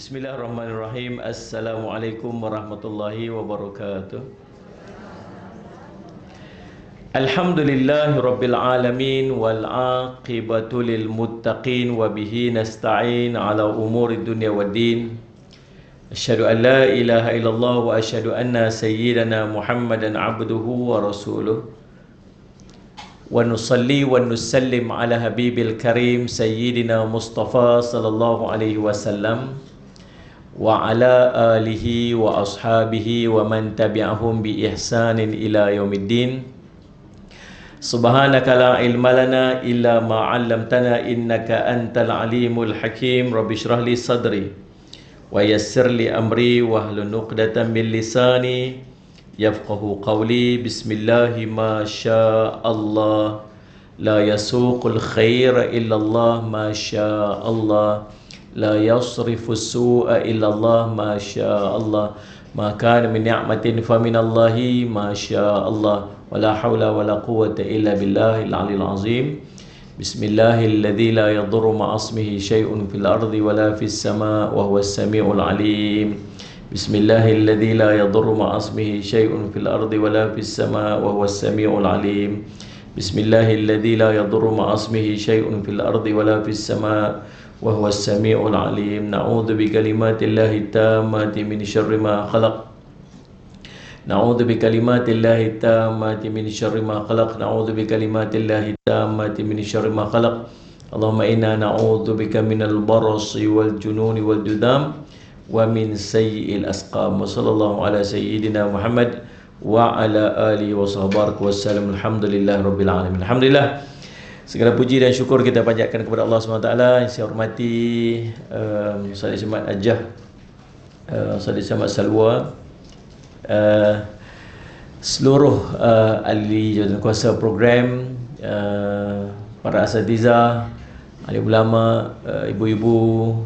Bismillahirrahmanirrahim. Assalamualaikum warahmatullahi wabarakatuh. Alhamdulillahi rabbil alamin wal aqibatu lil muttaqin wa bihi nasta'in ala umuri dunya waddin. Asyhadu an la ilaha illallah wa asyhadu anna sayyidana Muhammadan abduhu wa rasuluh. Wa nusalli wa nusallim ala habibil karim sayyidina Mustafa sallallahu alaihi wasallam wa ala alihi wa ashabihi wa man tabi'ahum bi ihsanin ila yaumiddin. Subhanaka la ilma lana illa ma 'allamtana innaka antal alimul hakim. Rabbi shrah li sadri wa yassir li amri wahlul 'uqdatam min lisani yafqahu qawli. Bismillahi ma syaa Allah, la yasuqul khaira illa Allah, ma syaa Allah, la yasrifu su'a illa Allah, ma syaa Allah, ma kana min ni'matin fa min Allahi, ma syaa Allah, wa la hawla wa la quwwata illa billahil aliyyil azim. Bismillahilladzi la yadurru ma'a ismihi syai'un fil ardi wa la fis sama' wa huwas samiul alim. Bismillahilladzi la yadurru ma'a ismihi syai'un fil ardi wa la fis sama' wa huwas samiul alim. Bismillahilladzi la yadurru ma'a ismihi syai'un fil ardi wa la fis sama' wa huwas samiul alim. Na'udzu bi kalimatillahi tammati min syarri ma khalaq. Na'udzu bi kalimatillahi tammati min syarri ma khalaq. Na'udzu bi kalimatillahi tammati min syarri ma khalaq. Allahumma inna na'udzu bika minal barasi wal jununi wal judam wa min sayyi'il asqam. Wa sallallahu ala sayyidina Muhammad wa ala alihi wa sahbihi wasallam. Alhamdulillah rabbil alamin. Alhamdulillah, segala puji dan syukur kita panjatkan kepada Allah SWT. Yang saya hormati Ustaz Samad Ajah, Ustaz Samad Salwa, seluruh ahli jawatankuasa program, para asatidzah, ahli ulama, ibu-ibu,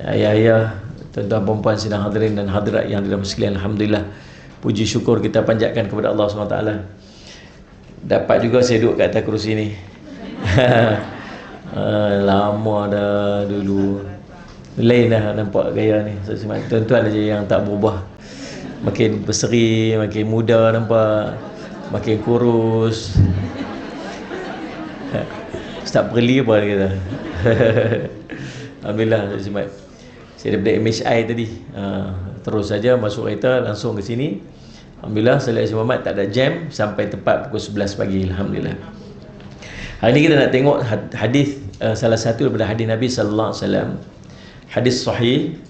ayah-ayah, tuan-tuan perempuan sidang hadirin dan hadirat yang dirahmati sekalian. Alhamdulillah, puji syukur kita panjatkan kepada Allah SWT. Dapat juga saya duduk kat atas kerusi ni. Lama dah dulu. Lain dah nampak gaya ni. Tuan-tuan aja yang tak berubah. Makin berseri, makin muda nampak. Makin kurus. Start perli apa dia kata. Alhamdulillah, saya daripada MHI tadi. Terus saja masuk kereta langsung ke sini. Alhamdulillah, Salih Muhammad tak ada jam sampai tepat pukul 11 pagi. Alhamdulillah. Hari ini kita nak tengok hadis, salah satu daripada hadis Nabi sallallahu alaihi wasallam. Hadis sahih,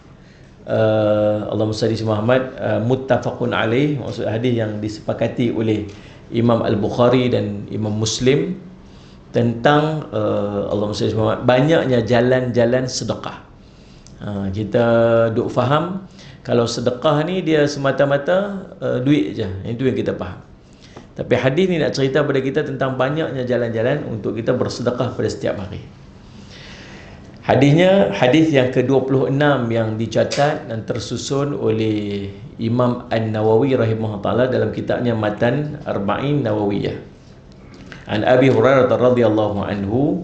Allahumma salli Muhammad, muttafaqun alaih, maksud hadis yang disepakati oleh Imam Al-Bukhari dan Imam Muslim tentang Allahumma salli Muhammad, banyaknya jalan-jalan sedekah. Kita duk faham kalau sedekah ni dia semata-mata duit je. Itu yang kita faham. Tapi hadis ni nak cerita pada kita tentang banyaknya jalan-jalan untuk kita bersedekah pada setiap hari. Hadisnya hadis yang ke-26 yang dicatat dan tersusun oleh Imam An-Nawawi rahimahullah taala dalam kitabnya Matan Arba'in Nawawiyah. An Abi Hurairah radhiyallahu anhu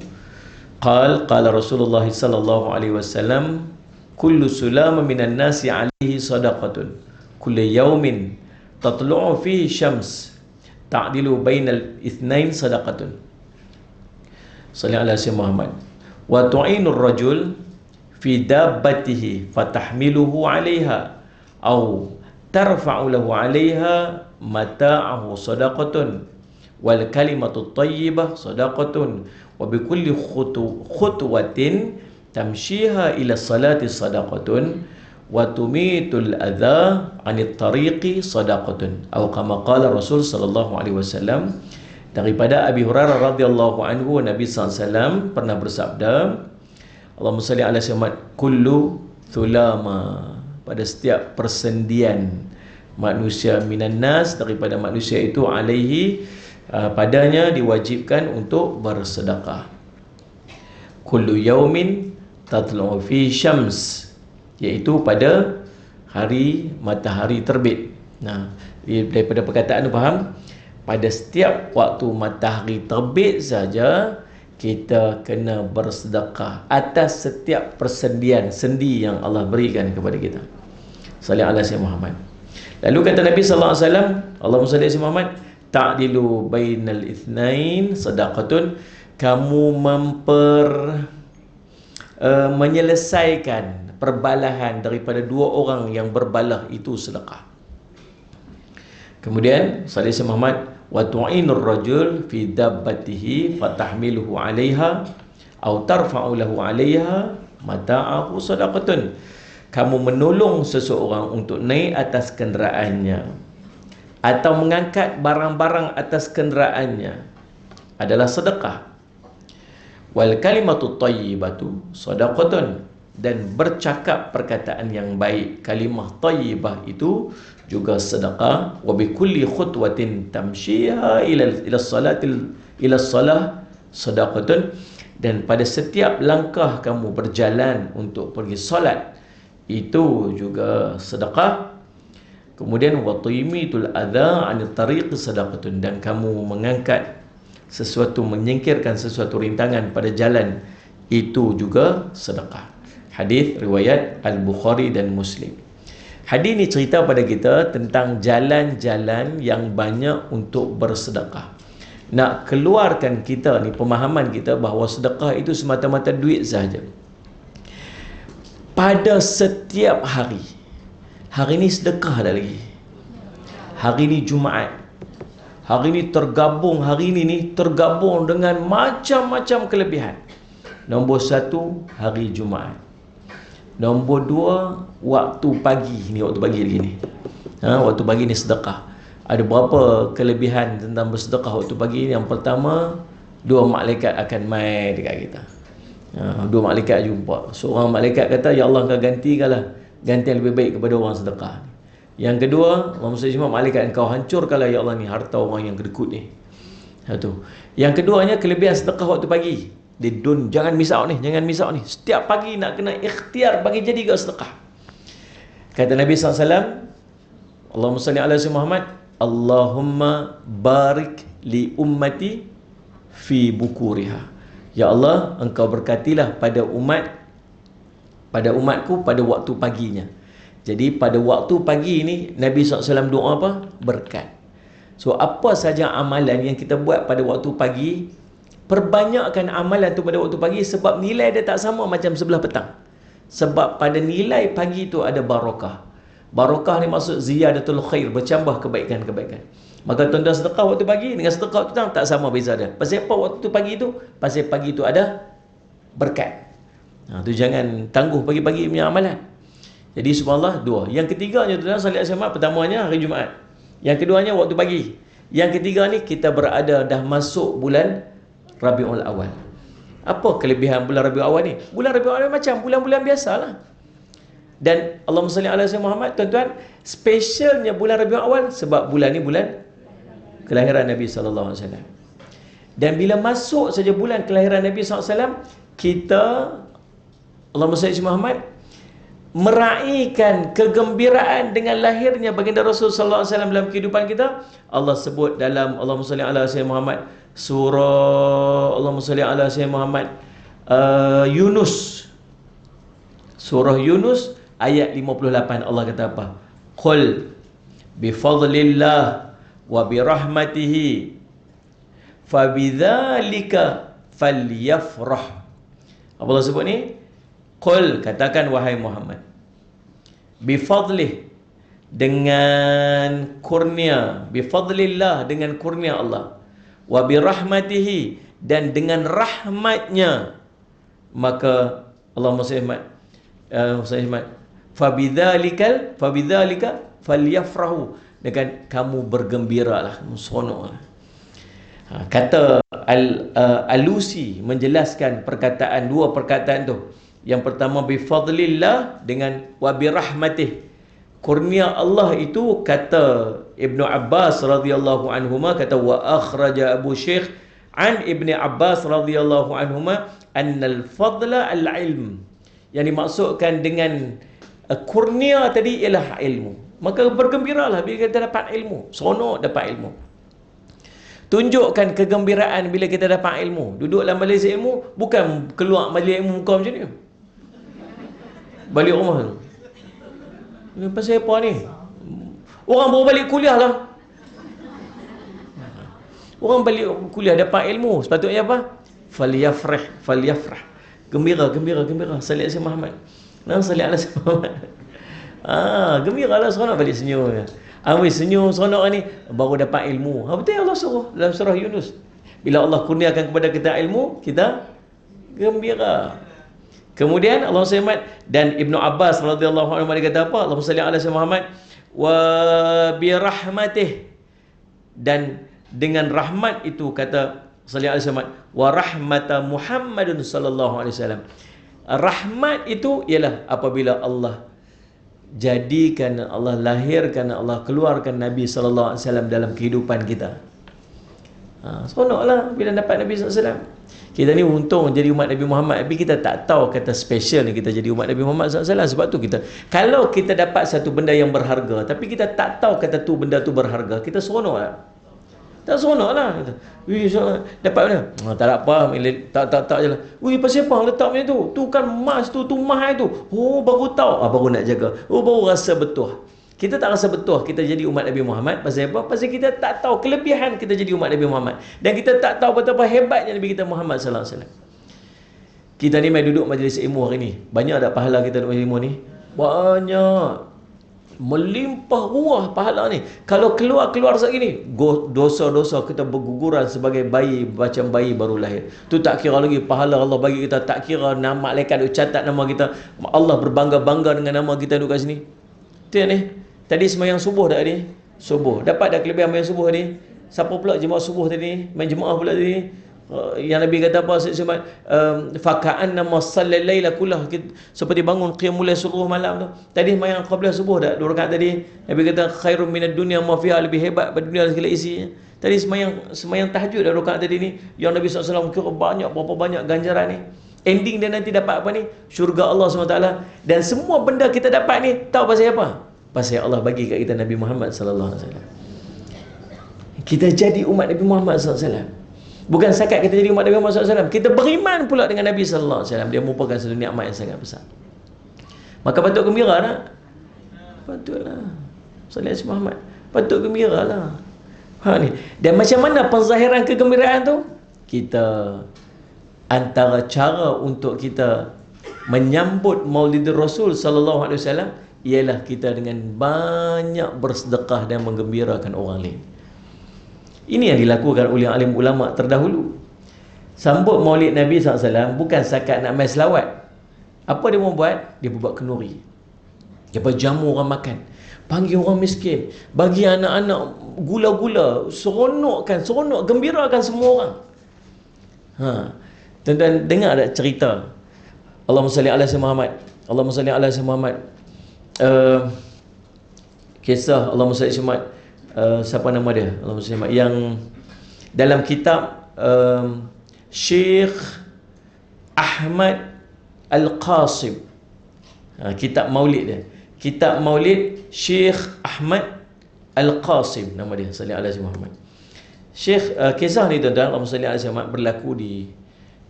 qala Rasulullah sallallahu alaihi wasallam, kullu sulama minan nasi alaihi sadaqatun kullu yawmin tatlu'u fihi syams ta'dilu bainal ithnain sadaqatun. Sallallahu alaihi Muhammad. Wa tu'inur rajul fi dabbatihi fatahmiluhu 'alaiha aw tarfa'u lahu 'alaiha mata'ahu sadaqatun wal kalimatu thayyibah sadaqatun wa bi kulli khutwatin tamshiha ila salati sadaqatun wa tumitul adha 'anit tariqi sadaqatun, atau kama qala Rasul sallallahu alaihi wasallam. Daripada Abi Hurairah radhiyallahu anhu, Nabi sallallahu alaihi wasallam pernah bersabda, Allahumma salli ala Muhammad, kullu thulama, pada setiap persendian manusia, minan nas, daripada manusia itu, alaihi, padanya diwajibkan untuk bersedekah. Kullu yaumin tatlu'u fi syams, iaitu pada hari matahari terbit. Nah, daripada perkataan tu faham, pada setiap waktu matahari terbit saja kita kena bersedekah atas setiap persendian sendi yang Allah berikan kepada kita. Salli ala Sayyidina Muhammad. Lalu kata Nabi sallallahu alaihi wasallam, Allahumma salli ala Muhammad, ta'dilu bainal itsnain sadaqatun, kamu menyelesaikan perbalahan daripada dua orang yang berbalah, itu sedekah. Kemudian salli ala Muhammad, wa tu'inur rajul fi dabbatihi fatahmiluhu 'alaiha aw tarfa'u lahu 'alaiha mata'ahu sadaqatun, kamu menolong seseorang untuk naik atas kenderaannya atau mengangkat barang-barang atas kenderaannya adalah sedekah. Wal kalimatu thayyibatu sadaqatun, dan bercakap perkataan yang baik, kalimah thayyibah itu juga sedekah. Wa bi kulli khutwatin tamshiha ila salah sadaqatun, dan pada setiap langkah kamu berjalan untuk pergi solat, itu juga sedekah. Kemudian wa timitul adza 'anil tariq sadaqatun, dan kamu mengangkat sesuatu, menyingkirkan sesuatu rintangan pada jalan, itu juga sedekah. Hadis riwayat Al-Bukhari dan Muslim. Hadis ini cerita pada kita tentang jalan-jalan yang banyak untuk bersedekah. Nak keluarkan kita ni pemahaman kita bahawa sedekah itu semata-mata duit sahaja. Pada setiap hari, hari ni sedekah dah lagi. Hari ni Jumaat. Hari ni tergabung dengan macam-macam kelebihan. Nombor satu, hari Jumaat. Nombor dua, waktu pagi. Ni waktu pagi lagi ni. Waktu pagi ni sedekah. Ada berapa kelebihan tentang bersedekah waktu pagi? Yang pertama, dua malaikat akan mai dekat kita. Dua malaikat jumpa. Seorang malaikat kata, ya Allah, kau gantikanlah gantian lebih baik kepada orang sedekah. Yang kedua, maksudnya malaikat, engkau hancurkanlah ya Allah ni harta orang yang kedekut ni. Satu. Yang keduanya, kelebihan sedekah waktu pagi. Jangan miss out ni, jangan miss out ni. Setiap pagi nak kena ikhtiar bagi jadi ke sedekah. Kata Nabi SAW, Allahumma salli ala Sayyidina Muhammad, Allahumma barik li ummati fi bukuriha. Ya Allah, engkau berkatilah pada umatku pada waktu paginya. Jadi pada waktu pagi ni Nabi SAW doa apa? Berkat. So apa saja amalan yang kita buat pada waktu pagi, perbanyakkan amalan tu pada waktu pagi, sebab nilai dia tak sama macam sebelah petang. Sebab pada nilai pagi tu ada barakah. Barakah ni maksud ziyadatul khair, bercambah kebaikan-kebaikan. Maka tuan-tuan sedekah waktu pagi dengan sedekah waktu petang tak sama beza dia. Pasal apa waktu pagi tu? Pasal pagi tu ada berkat. Tu jangan tangguh pagi-pagi punya amalan. Jadi subhanallah, dua. Yang ketiganya tuan-tuan salat Jumaat, pertamanya hari Jumaat. Yang keduanya waktu pagi. Yang ketiga ni kita berada dah masuk bulan Rabiul Awal. Apa kelebihan bulan Rabiul Awal ni? Bulan Rabiul Awal macam bulan-bulan biasalah. Dan Allahumma salli ala Sayyidina Muhammad, tuan-tuan, specialnya bulan Rabiul Awal sebab bulan ni bulan kelahiran Nabi sallallahu alaihi wasallam. Dan bila masuk saja bulan kelahiran Nabi sallallahu alaihi wasallam, kita Allahumma salli ala Muhammad meraihkan kegembiraan dengan lahirnya baginda Rasul sallallahu alaihi wasallam dalam kehidupan kita. Allah sebut dalam Allahumma salli ala Sayyidina Muhammad surah Allahumma salli ala Sayyidina Muhammad Yunus, surah Yunus ayat 58. Allah kata apa? Qul bi fadlillah wa bi rahmatihi fabidzalika falyafrah. Apa Allah sebut ni? Qul, katakan wahai Muhammad, bifadlih, dengan kurnia, bifadlillah, dengan kurnia Allah, wa birahmatihi, dan dengan rahmatnya, maka Allahumma salli fabidzalika falyafrahu, dengan kamu bergembiralah, seronoklah. Kata Alusi menjelaskan perkataan, dua perkataan tu. Yang pertama bifadlillah dengan wabirahmatih, kurnia Allah itu, kata Ibnu Abbas radhiyallahu anhuma, kata wa akhraja Abu Syekh an Ibni Abbas radhiyallahu anhuma annal fadla al-ilm, yang dimaksudkan dengan kurnia tadi ialah ilmu. Maka bergembiralah bila kita dapat ilmu, seronok dapat ilmu. Tunjukkan kegembiraan bila kita dapat ilmu. Duduk dalam majlis ilmu, bukan keluar majlis ilmu kau macam ni. Balik rumah tu, ni pasal apa ni? Orang baru balik kuliah lah. Orang balik kuliah dapat ilmu, sepatutnya apa? Falyafrah. Gembira. Salih Sayyid Muhammad. Salih ala Sayyid Muhammad. Gembira lah, seronok balik senyum. Senyum seronok ni baru dapat ilmu. Betul Allah suruh dalam surah Yunus. Bila Allah kurniakan kepada kita ilmu, kita gembira. Kemudian Allah SWT dan Ibnu Abbas radhiyallahu anhu dia kata apa? Allahumma salli ala Sayyidina Muhammad wa bi rahmatih, dan dengan rahmat itu kata salli ala Sayyidina Muhammad wa rahmata Muhammadun sallallahu alaihi wasallam. Rahmat itu ialah apabila Allah jadikan, Allah lahirkan, Allah keluarkan Nabi sallallahu alaihi wasallam dalam kehidupan kita. Seronoklah bila dapat Nabi sallallahu alaihi wasallam. Kita ni untung jadi umat Nabi Muhammad, tapi kita tak tahu kata special ni kita jadi umat Nabi Muhammad SAW. Sebab tu kita, kalau kita dapat satu benda yang berharga, tapi kita tak tahu kata tu benda tu berharga, kita seronok lah. Tak seronok lah. Dapat mana? Tak ada apa, tak je lah. Pasal apa letak macam tu? Tu kan emas tu mahal tu. Baru tahu. Baru nak jaga. Baru rasa betul. Kita tak rasa betul kita jadi umat Nabi Muhammad. Pasal apa? Pasal kita tak tahu kelebihan kita jadi umat Nabi Muhammad. Dan kita tak tahu betapa hebatnya Nabi kita Muhammad sallallahu alaihi wasallam. Kita ni main duduk majlis ilmu hari ni. Banyak tak pahala kita duduk majlis ilmu ni? Banyak. Melimpah ruah pahala ni. Kalau keluar segini, dosa-dosa kita berguguran sebagai bayi, macam bayi baru lahir. Tu tak kira lagi pahala Allah bagi kita. Tak kira nama malaikat duk catat nama kita. Allah berbangga-bangga dengan nama kita duduk kat sini. Tu ni. Tadi semayang subuh tak tadi? Subuh. Dapat dah kelebihan semayang subuh tadi? Siapa pula jemaah subuh tadi? Main jemaah pula tadi? Yang Nabi kata apa? Faka'an nama sallal layla kullah. Seperti bangun qiyamul lail seluruh malam tu. Tadi semayang qabliyah subuh tak? 2 rakaat tadi. Nabi kata khairum minad dunya ma fiha, lebih hebat pada dunia segala isinya. Tadi semayang tahajud dah 2 rakaat tadi ni. Yang Nabi SAW kira banyak, berapa banyak ganjaran ni. Ending dia nanti dapat apa ni? Syurga Allah SWT. Dan semua benda kita dapat ni, tahu pasal apa? Pasal Allah bagi kat kita Nabi Muhammad sallallahu alaihi wasallam. Kita jadi umat Nabi Muhammad sallallahu alaihi wasallam. Bukan sakat kita jadi umat Nabi Muhammad sallallahu alaihi wasallam, kita beriman pula dengan Nabi sallallahu alaihi wasallam. Dia merupakan satu nikmat yang sangat besar. Maka patut gembira tak? Patutlah. Sallallahu Muhammad. Patut gembira lah. Ni. Dan macam mana penzahiran kegembiraan tu? Kita antara cara untuk kita menyambut Maulid Rasul sallallahu alaihi wasallam ialah kita dengan banyak bersedekah dan menggembirakan orang lain. Ini yang dilakukan oleh alim ulama terdahulu. Sambut Maulid Nabi SAW bukan sakat nak main selawat. Apa dia mau buat? Dia buat kenduri. Dia buat jamu orang makan. Panggil orang miskin. Bagi anak-anak gula-gula. Seronok, gembirakan semua orang. Tuan-tuan dengar tak cerita? Allahumma salli ala Sayyidina Muhammad. Allahumma salli ala Sayyidina Muhammad. Kisah Allahumma salli ala Muhammad. Siapa nama dia? Allahumma salli ala Muhammad. Yang dalam kitab Syekh Ahmad Al-Qasim, kitab maulid dia. Kitab maulid Syekh Ahmad Al-Qasim nama dia, salli ala Sayyidina Muhammad. Syekh kisah ni tuan-tuan, Allahumma salli ala Sayyidina Muhammad, berlaku di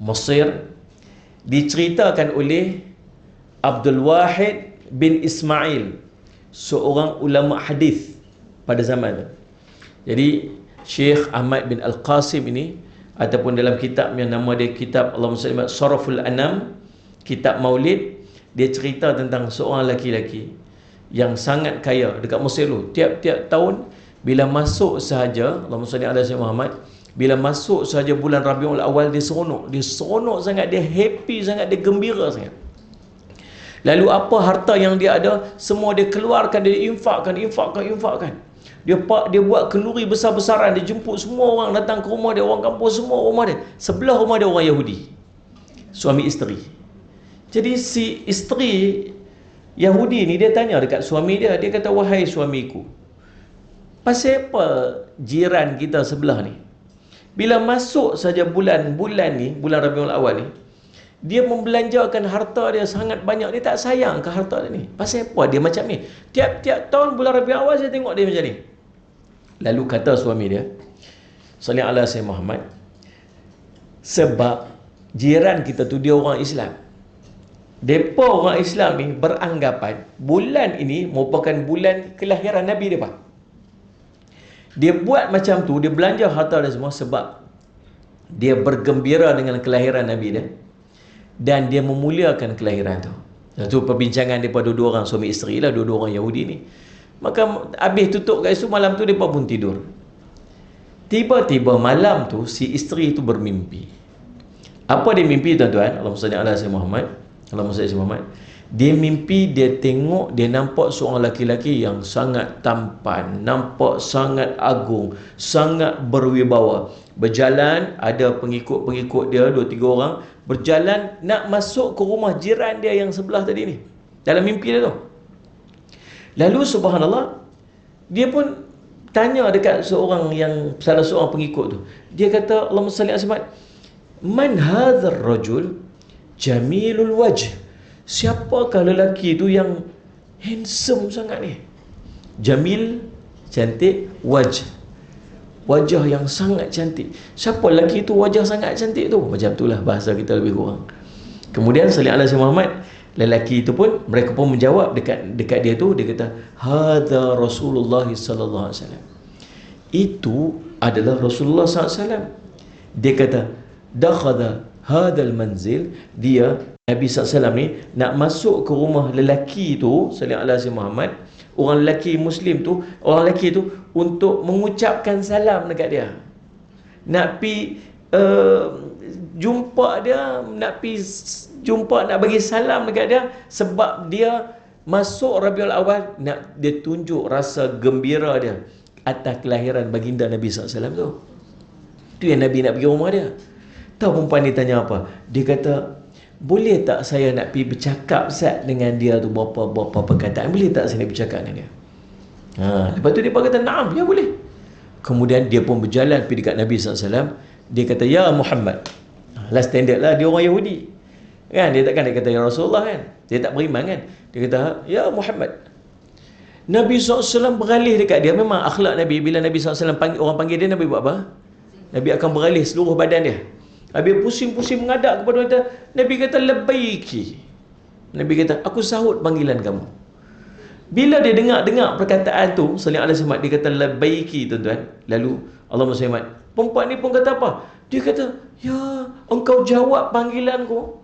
Mesir. Diceritakan oleh Abdul Wahid bin Ismail, seorang ulama hadis pada zaman itu. Jadi Syekh Ahmad bin Al-Qasim ini, ataupun dalam kitab yang nama dia kitab Allahumma salli ala Saraful Anam, kitab maulid, dia cerita tentang seorang lelaki yang sangat kaya dekat Mesir dulu. Tiap-tiap tahun bila masuk sahaja Allahumma salli ala Sayyidina Muhammad, bila masuk sahaja bulan Rabiul Awal, dia seronok sangat, dia happy sangat, dia gembira sangat. Lalu apa harta yang dia ada, semua dia keluarkan, dia infakkan. Dia buat kenduri besar-besaran, dia jemput semua orang datang ke rumah dia, orang kampung semua rumah dia. Sebelah rumah dia orang Yahudi, suami isteri. Jadi si isteri Yahudi ni, dia tanya dekat suami dia, dia kata, wahai suamiku, pasal apa jiran kita sebelah ni, bila masuk saja bulan ni, bulan Rabiul Awal ni, dia membelanjakan harta dia sangat banyak, dia tak sayang ke harta dia ni. Pasal apa dia macam ni? Tiap-tiap tahun bulan Rabiul Awal saya tengok dia macam ni. Lalu kata suami dia, Salli ala Sayyidina Muhammad. Sebab jiran kita tu dia orang Islam. Depa orang Islam ni beranggapan bulan ini merupakan bulan kelahiran Nabi depa. Dia buat macam tu, dia belanja harta dan semua sebab dia bergembira dengan kelahiran Nabi dia dan dia memuliakan kelahiran tu. Itu perbincangan daripada dua orang suami isteri lah, dua-dua orang Yahudi ni. Maka habis tutup kat situ, malam tu mereka pun tidur. Tiba-tiba malam tu si isteri tu bermimpi. Apa dia mimpi tuan-tuan? Allahumma salli ala Sayyidina Muhammad. Allahumma salli ala Sayyidina Muhammad. Dia mimpi, dia tengok, dia nampak seorang laki-laki yang sangat tampan, nampak sangat agung, sangat berwibawa. Berjalan, ada pengikut-pengikut dia, 2-3 orang, berjalan nak masuk ke rumah jiran dia yang sebelah tadi ni. Dalam mimpi dia tu. Lalu subhanallah, dia pun tanya dekat salah seorang pengikut tu. Dia kata, Allahumma salli ala Muhammad, man hadzal rajul jamilul wajh? Siapakah lelaki tu yang handsome sangat ni? Jamil, cantik, wajah yang sangat cantik. Siapa lelaki tu wajah sangat cantik tu? Macam itulah bahasa kita lebih kurang. Kemudian salli ala Sayyidina Muhammad, lelaki itu pun, mereka pun menjawab dekat dia tu, dia kata, hadza Rasulullah sallallahu alaihi wasallam. Itu adalah Rasulullah sallallahu alaihi wasallam. Dia kata, dakhadha hadzal manzil, dia Nabi SAW ni nak masuk ke rumah lelaki tu, sallallahu alaihi wasallam Muhammad, orang lelaki Muslim tu, orang lelaki tu untuk mengucapkan salam dekat dia. Nak pi jumpa dia, nak bagi salam dekat dia sebab dia masuk Rabiul Awal, nak dia tunjuk rasa gembira dia atas kelahiran baginda Nabi SAW tu. Tu yang Nabi nak pergi rumah dia. Tahu perempuan ni tanya apa? Dia kata, boleh tak saya nak pergi bercakap Ustaz dengan dia tu berapa perkataan? Boleh tak saya nak bercakap dengan dia? Lepas tu dia kata, naam, ya boleh. Kemudian dia pun berjalan pergi dekat Nabi SAW. Dia kata, ya Muhammad. Last standard lah, dia orang Yahudi kan, dia takkan dia kata ya Rasulullah kan, dia tak beriman kan. Dia kata, ya Muhammad. Nabi SAW beralih dekat dia. Memang akhlak Nabi, bila Nabi SAW orang panggil dia, Nabi buat apa? Nabi akan beralih seluruh badan dia. Habis pusing-pusing mengadap kepada kita. Nabi kata, labbaiki. Nabi kata, aku sahut panggilan kamu. Bila dia dengar perkataan tu, sallallahu alaihi wasallam, dia kata labbaiki, tuan-tuan. Lalu Allahumma salli alaihi wasallam. Perempuan ni pun kata apa? Dia kata, ya, engkau jawab panggilanku.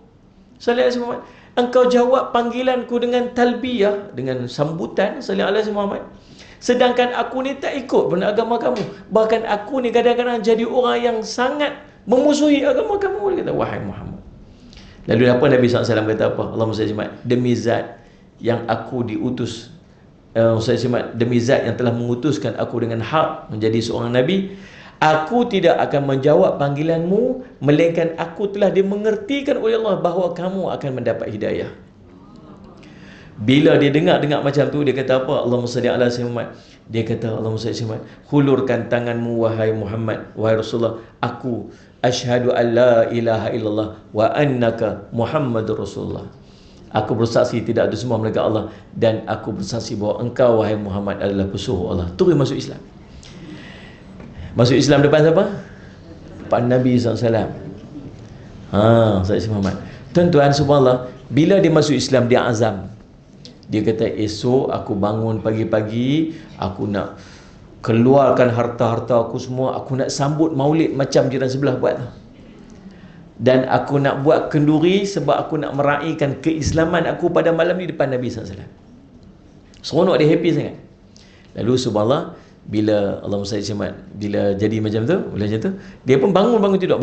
Sallallahu alaihi wasallam. Engkau jawab panggilanku dengan talbiyah, dengan sambutan, sallallahu alaihi wasallam. Sedangkan aku ni tak ikut pun agama kamu. Bahkan aku ni kadang-kadang jadi orang yang sangat memusuhi agama kamu. Dia kata, wahai Muhammad. Lalu apa Nabi SAW kata apa? Allahumma salli alaihi wasallam, demi zat yang aku diutus, demi zat yang telah mengutuskan aku dengan hak menjadi seorang Nabi, aku tidak akan menjawab panggilanmu melainkan aku telah dimengertikan oleh Allah bahawa kamu akan mendapat hidayah. Bila dia dengar macam tu, dia kata apa? Allahumma salli ala Sayyidina Muhammad. Dia kata, Allahumma salli ala Muhammad, hulurkan tanganmu wahai Muhammad, wahai Rasulullah, aku asyhadu an la ilaha illallah wa annaka Muhammadur Rasulullah. Aku bersaksi tidak ada semua melainkan Allah, dan aku bersaksi bahawa engkau wahai Muhammad adalah pesuruh Allah. Terus masuk Islam. Masuk Islam depan siapa? Depan Nabi SAW. Sayyidina Muhammad. Tuan-tuan, subhanallah, bila dia masuk Islam, dia azam. Dia kata, esok aku bangun pagi-pagi, aku nak keluarkan harta-harta aku semua, aku nak sambut maulid macam jiran sebelah buat. Dan aku nak buat kenduri sebab aku nak meraihkan keislaman aku pada malam ni depan Nabi SAW. Seronok, dia happy sangat. Lalu subhanallah, bila Allah SWT, bila jadi macam tu, dia pun bangun tidur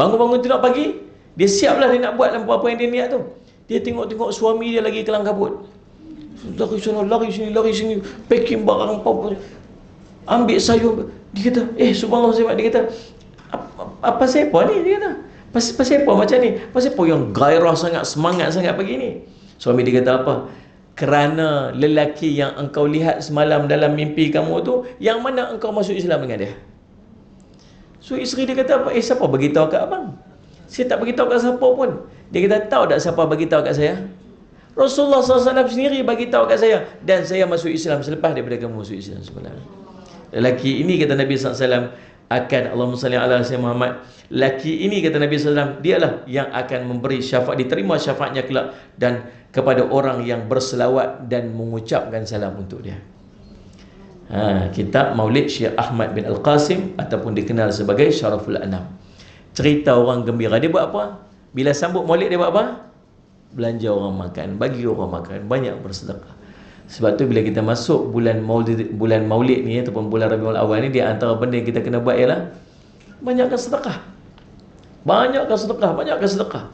pagi, dia siaplah dia nak buat apa yang dia niat tu. Dia tengok suami dia lagi kelang kabut. Lari sini, packing barang apa, ambil sayur. Dia kata, subhanallah, dia kata, apa siapa ni? Dia kata, pasal apa macam ni? Pasal apa yang gairah sangat, semangat sangat pagi ni? Suami dia kata apa? Kerana lelaki yang engkau lihat semalam dalam mimpi kamu tu, yang mana engkau masuk Islam dengan dia. So isteri dia kata apa? Siapa beritahu kat abang? Saya tak beritahu kat siapa pun. Dia kata, tahu tak siapa beritahu kat saya? Rasulullah SAW sendiri beritahu kat saya, dan saya masuk Islam selepas daripada kamu masuk Islam sebenarnya. Lelaki ini, kata Nabi SAW, akan Allahumma salli ala sayyidina Muhammad, laki ini kata Nabi SAW, dialah yang akan memberi syafaat, diterima syafaatnya kelak, dan kepada orang yang berselawat dan mengucapkan salam untuk dia. Kitab Maulid Syekh Ahmad bin Al-Qasim, ataupun dikenal sebagai Syaraful Anam. Cerita orang gembira. Dia buat apa? Bila sambut Maulid dia buat apa? Belanja orang makan, bagi orang makan, banyak bersedekah. Sebab tu bila kita masuk bulan Maulid ni ataupun bulan Rabiul Awal ni, di antara benda yang kita kena buat ialah banyakkan sedekah. Banyakkan sedekah, banyakkan sedekah.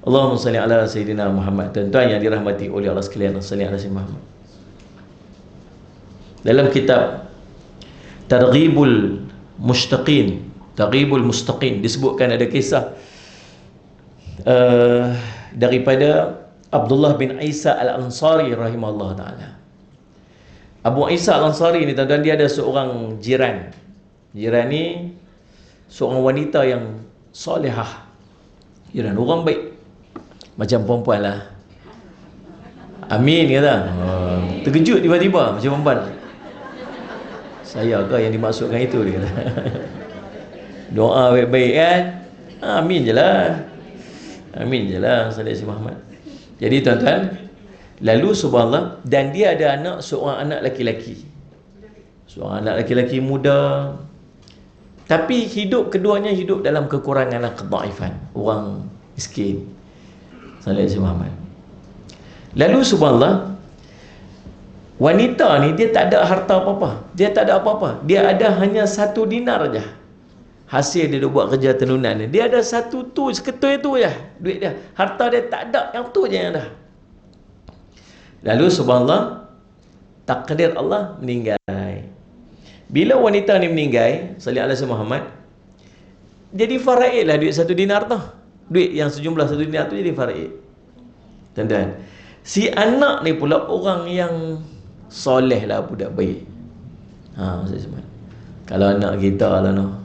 Allahumma salli ala sayyidina Muhammad. Tuan-tuan yang dirahmati oleh Allah sekalian, salli ala sayyidina Muhammad. Dalam kitab Targhibul Mustaqin disebutkan ada kisah daripada Abdullah bin Isa Al-Ansari rahimahullah ta'ala. Abu Isa Al-Ansari ni tuan-tuan, dia ada seorang jiran. Jiran ni seorang wanita yang solehah. Jiran orang baik, macam perempuan lah. Amin kata. Terkejut tiba-tiba macam perempuan. Saya ke yang dimaksudkan itu, dia kata. Doa baik-baik kan. Amin je lah. Amin je lah. Sallallahu Muhammad. Jadi tuan-tuan, lalu subhanallah, dan dia ada seorang anak laki-laki. Seorang anak laki-laki muda, tapi keduanya hidup dalam kekurangan dan kedaifan. Orang miskin. Sallallahu Muhammad. Lalu subhanallah, wanita ni dia tak ada harta apa-apa. Dia tak ada apa-apa. Dia ada hanya 1 dinar je. Hasil dia buat kerja tenunan ni. Dia ada 1 tu, seketui tu je duit dia. Harta dia tak ada, yang tu je yang ada. Lalu subhanallah, takdir Allah meninggal. Bila wanita ni meninggal, sallallahu alaihi Muhammad, jadi faraid lah duit 1 dinar tu. Duit yang sejumlah 1 dinar tu jadi faraid. Tuan-tuan, si anak ni pula orang yang soleh lah, budak baik. Kalau anak kita lah no.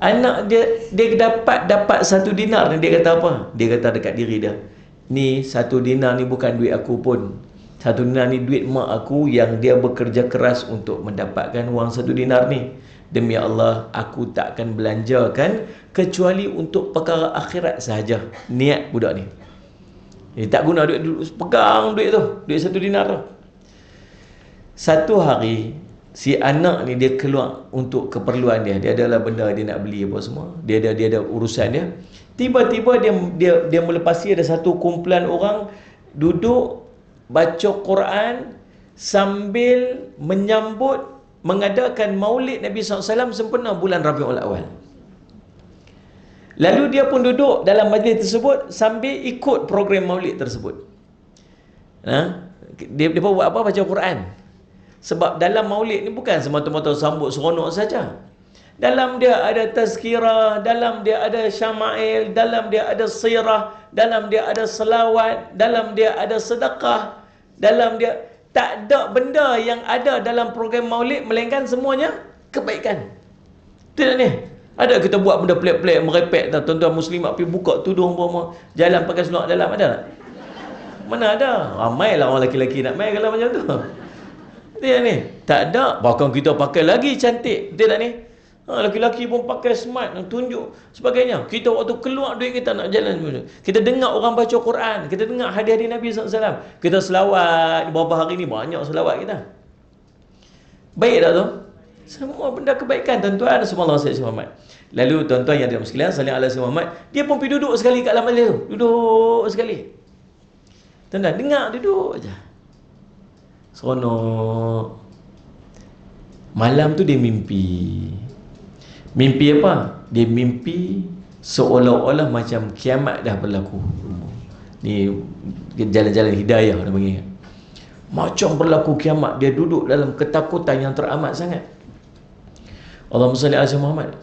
Anak dia dapat 1 dinar ni, dia kata apa? Dia kata dekat diri dia, ni 1 dinar ni bukan duit aku pun. 1 dinar ni duit mak aku yang dia bekerja keras untuk mendapatkan wang 1 dinar ni. Demi Allah, aku tak akan belanjakan kecuali untuk perkara akhirat sahaja. Niat budak ni. Dia tak guna duit, pegang duit tu, duit 1 dinar tu. Satu hari, si anak ni dia keluar untuk keperluan dia. Dia adalah benda dia nak beli apa semua. Dia ada urusan dia. Tiba-tiba dia melepasi ada satu kumpulan orang duduk baca Quran sambil menyambut mengadakan Maulid Nabi SAW sempena bulan Rabiul Awal. Lalu dia pun duduk dalam majlis tersebut sambil ikut program Maulid tersebut. Dia buat apa? Baca Quran. Sebab dalam Maulid ni bukan semata-mata sambut seronok saja. Dalam dia ada tazkirah, dalam dia ada syama'il, dalam dia ada sirah, dalam dia ada selawat, dalam dia ada sedekah, dalam dia tak ada benda yang ada dalam program Maulid melainkan semuanya kebaikan. Tidak ni. Ada kita buat benda pelik-pelik, merepek tak, tuan-tuan muslimat pergi buka tudung apa, jalan pakai seluar dalam, ada tak? Mana ada? Ramailah orang lelaki-lelaki nak main kalau macam tu. Dia ni tak ada, bahkan kita pakai lagi cantik. Betul tak ni? Laki-laki pun pakai smart, tunjuk sebagainya. Kita waktu keluar duit kita nak jalan, kita dengar orang baca Quran, kita dengar hadis-hadis Nabi SAW, kita selawat. Beberapa hari ni banyak selawat kita. Baik tak tu? Semua benda kebaikan tuan-tuan. Subhanallah Sayyidina Muhammad. Lalu tuan-tuan yang dirahmati sekalian, sallallahu alaihi Muhammad, dia pun pergi duduk sekali kat dalam majlis tu. Duduk sekali. Tuan-tuan dengar, duduk aja. Seronok. Malam tu dia mimpi. Mimpi apa? Dia mimpi seolah-olah macam kiamat dah berlaku. Ni jalan-jalan hidayah dia panggil. Macam berlaku kiamat. Dia duduk dalam ketakutan yang teramat sangat. Allahumma salli ala Muhammad.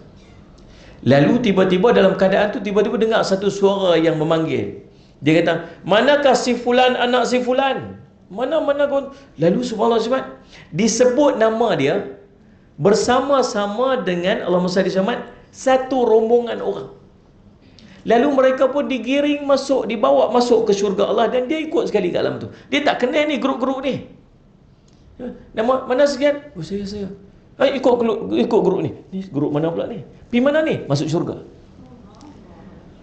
Lalu tiba-tiba dalam keadaan tu, tiba-tiba dengar satu suara yang memanggil. Dia kata, manakah si fulan anak si fulan? Mana-mana kau? Lalu subhanallah, disebut nama dia bersama-sama dengan Allahumma salli ala Muhammad, satu rombongan orang. Lalu mereka pun digiring masuk, dibawa masuk ke syurga Allah, dan dia ikut sekali kat dalam tu. Dia tak kenal ni grup-grup ni. Nama mana sekian? Oh, saya. Ikut guru ni. Ni guru mana pula ni? Pergi mana ni? Masuk syurga.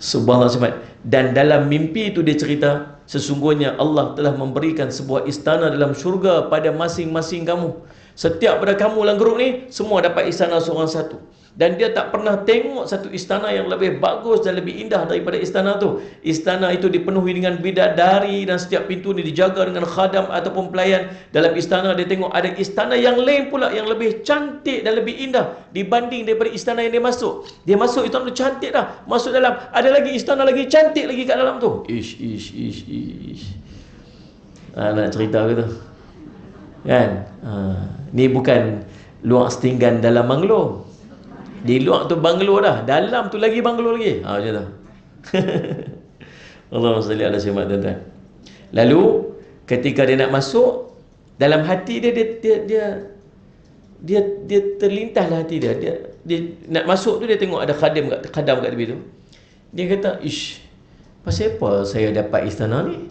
Subhanallah. Dan dalam mimpi itu dia cerita, sesungguhnya Allah telah memberikan sebuah istana dalam syurga pada masing-masing kamu. Setiap pada kamu dalam grup ni, semua dapat istana seorang satu. Dan dia tak pernah tengok satu istana yang lebih bagus dan lebih indah daripada istana tu. Istana itu dipenuhi dengan bidadari dan setiap pintu ni dijaga dengan khadam ataupun pelayan. Dalam istana dia tengok ada istana yang lain pula yang lebih cantik dan lebih indah dibanding daripada istana yang dia masuk. Dia masuk istana tu cantik dah. Masuk dalam, ada lagi istana lagi cantik lagi kat dalam tu. Ish. Nak cerita ke tu? Kan? Ni bukan luar setinggan dalam banglo. Di luar tu banglo dah, dalam tu lagi banglo lagi. Macam tu. Allahumma salli ala sayyidina tuan-tuan. Lalu ketika dia nak masuk, dalam hati dia terlintahlah hati dia. Dia nak masuk tu dia tengok ada khadam kat tepi tu. Dia kata, "Ish, pasal apa saya dapat istana ni?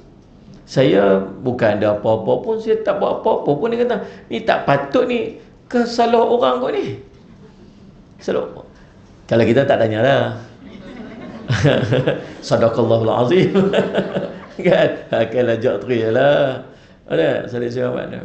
Saya bukan ada apa-apa pun, saya tak buat apa-apa pun." Dia kata, "Ni tak patut ni, kesalah orang kau ni." Selalu, kalau kita tak tanya lah. Sadaqallahul azim. Kan? Akan ajak terialah. Ada salih sahabat.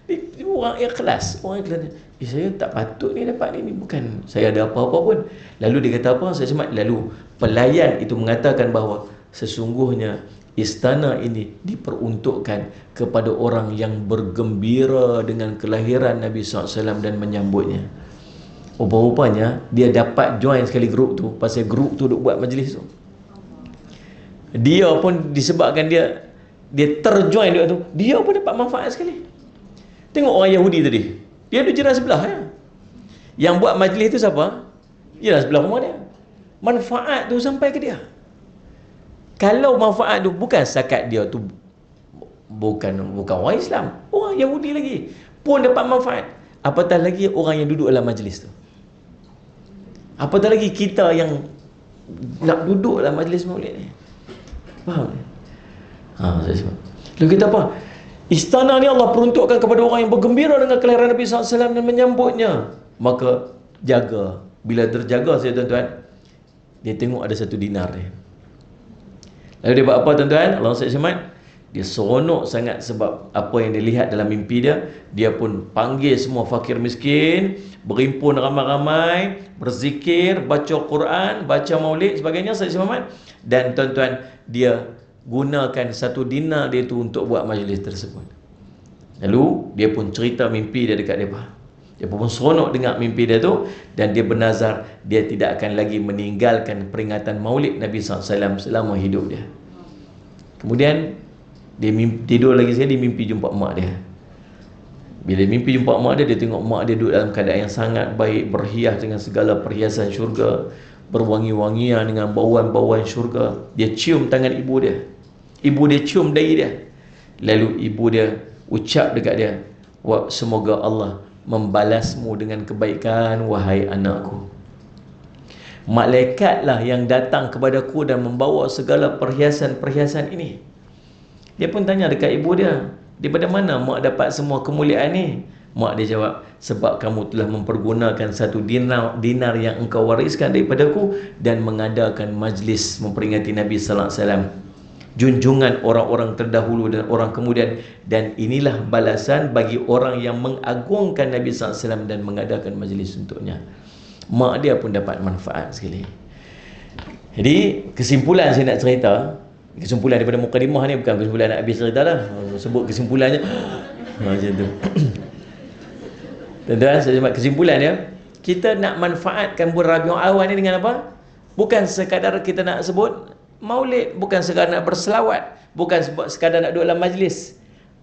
Dia orang ikhlas. Orang ikhlas. Saya tak patut ni dapat ni. Bukan saya ada apa-apa pun. Lalu dia kata apa? Saya semat. Lalu pelayan itu mengatakan bahawa sesungguhnya istana ini diperuntukkan kepada orang yang bergembira dengan kelahiran Nabi SAW dan menyambutnya. Rupa-rupanya dia dapat join sekali grup tu, pasal grup tu duk buat majlis tu. Dia pun disebabkan dia terjoin dia tu, dia pun dapat manfaat sekali. Tengok orang Yahudi tadi, dia duduk jiran sebelah ya. Yang buat majlis tu siapa? Jiran sebelah rumah dia. Manfaat tu sampai ke dia. Kalau manfaat tu bukan setakat dia tu bukan orang Islam, orang Yahudi lagi pun dapat manfaat. Apatah lagi orang yang duduk dalam majlis tu. Apatah lagi kita yang nak duduk dalam majlis maulid ni. Faham? Saya sebut. Lalu kita apa? Istana ni Allah peruntukkan kepada orang yang bergembira dengan kelahiran Nabi SAW dan menyambutnya. Maka jaga. Bila terjaga saya tuan-tuan, dia tengok ada 1 dinar dia. Lalu dia buat apa tuan-tuan? Allah SWT, dia seronok sangat sebab apa yang dia lihat dalam mimpi dia. Dia pun panggil semua fakir miskin, berhimpun ramai-ramai, berzikir, baca Quran, baca maulid sebagainya. Sayyid Muhammad. Dan tuan-tuan, dia gunakan 1 dinar dia tu untuk buat majlis tersebut. Lalu dia pun cerita mimpi dia dekat mereka. Dia pun seronok dengar mimpi dia tu. Dan dia bernazar dia tidak akan lagi meninggalkan peringatan maulid Nabi SAW selama hidup dia. Kemudian dia tidur lagi sekali, dia mimpi jumpa mak dia. Bila mimpi jumpa mak dia, dia tengok mak dia duduk dalam keadaan yang sangat baik, berhias dengan segala perhiasan syurga, berwangi-wangian dengan bauan-bauan syurga. Dia cium tangan ibu dia. Ibu dia cium dahi dia. Lalu ibu dia ucap dekat dia, semoga Allah membalasmu dengan kebaikan, wahai anakku. Malaikatlah yang datang kepadaku dan membawa segala perhiasan-perhiasan ini. Dia pun tanya dekat ibu dia, daripada mana mak dapat semua kemuliaan ni? Mak dia jawab, sebab kamu telah mempergunakan 1 dinar yang engkau wariskan daripadaku dan mengadakan majlis memperingati Nabi sallallahu alaihi wasallam, junjungan orang-orang terdahulu dan orang kemudian, dan inilah balasan bagi orang yang mengagungkan Nabi sallallahu alaihi wasallam dan mengadakan majlis untuknya. Mak dia pun dapat manfaat sekali. Jadi kesimpulan saya nak cerita, kesimpulan daripada mukadimah ni, bukan kesimpulan nak habis cerita lah, sebut kesimpulannya macam tu. Tuan-tuan, saya sebut kesimpulan dia, kita nak manfaatkan bulan Rabiul Awal ni dengan apa? Bukan sekadar kita nak sebut maulid, bukan sekadar nak berselawat, bukan sekadar nak duduk dalam majlis.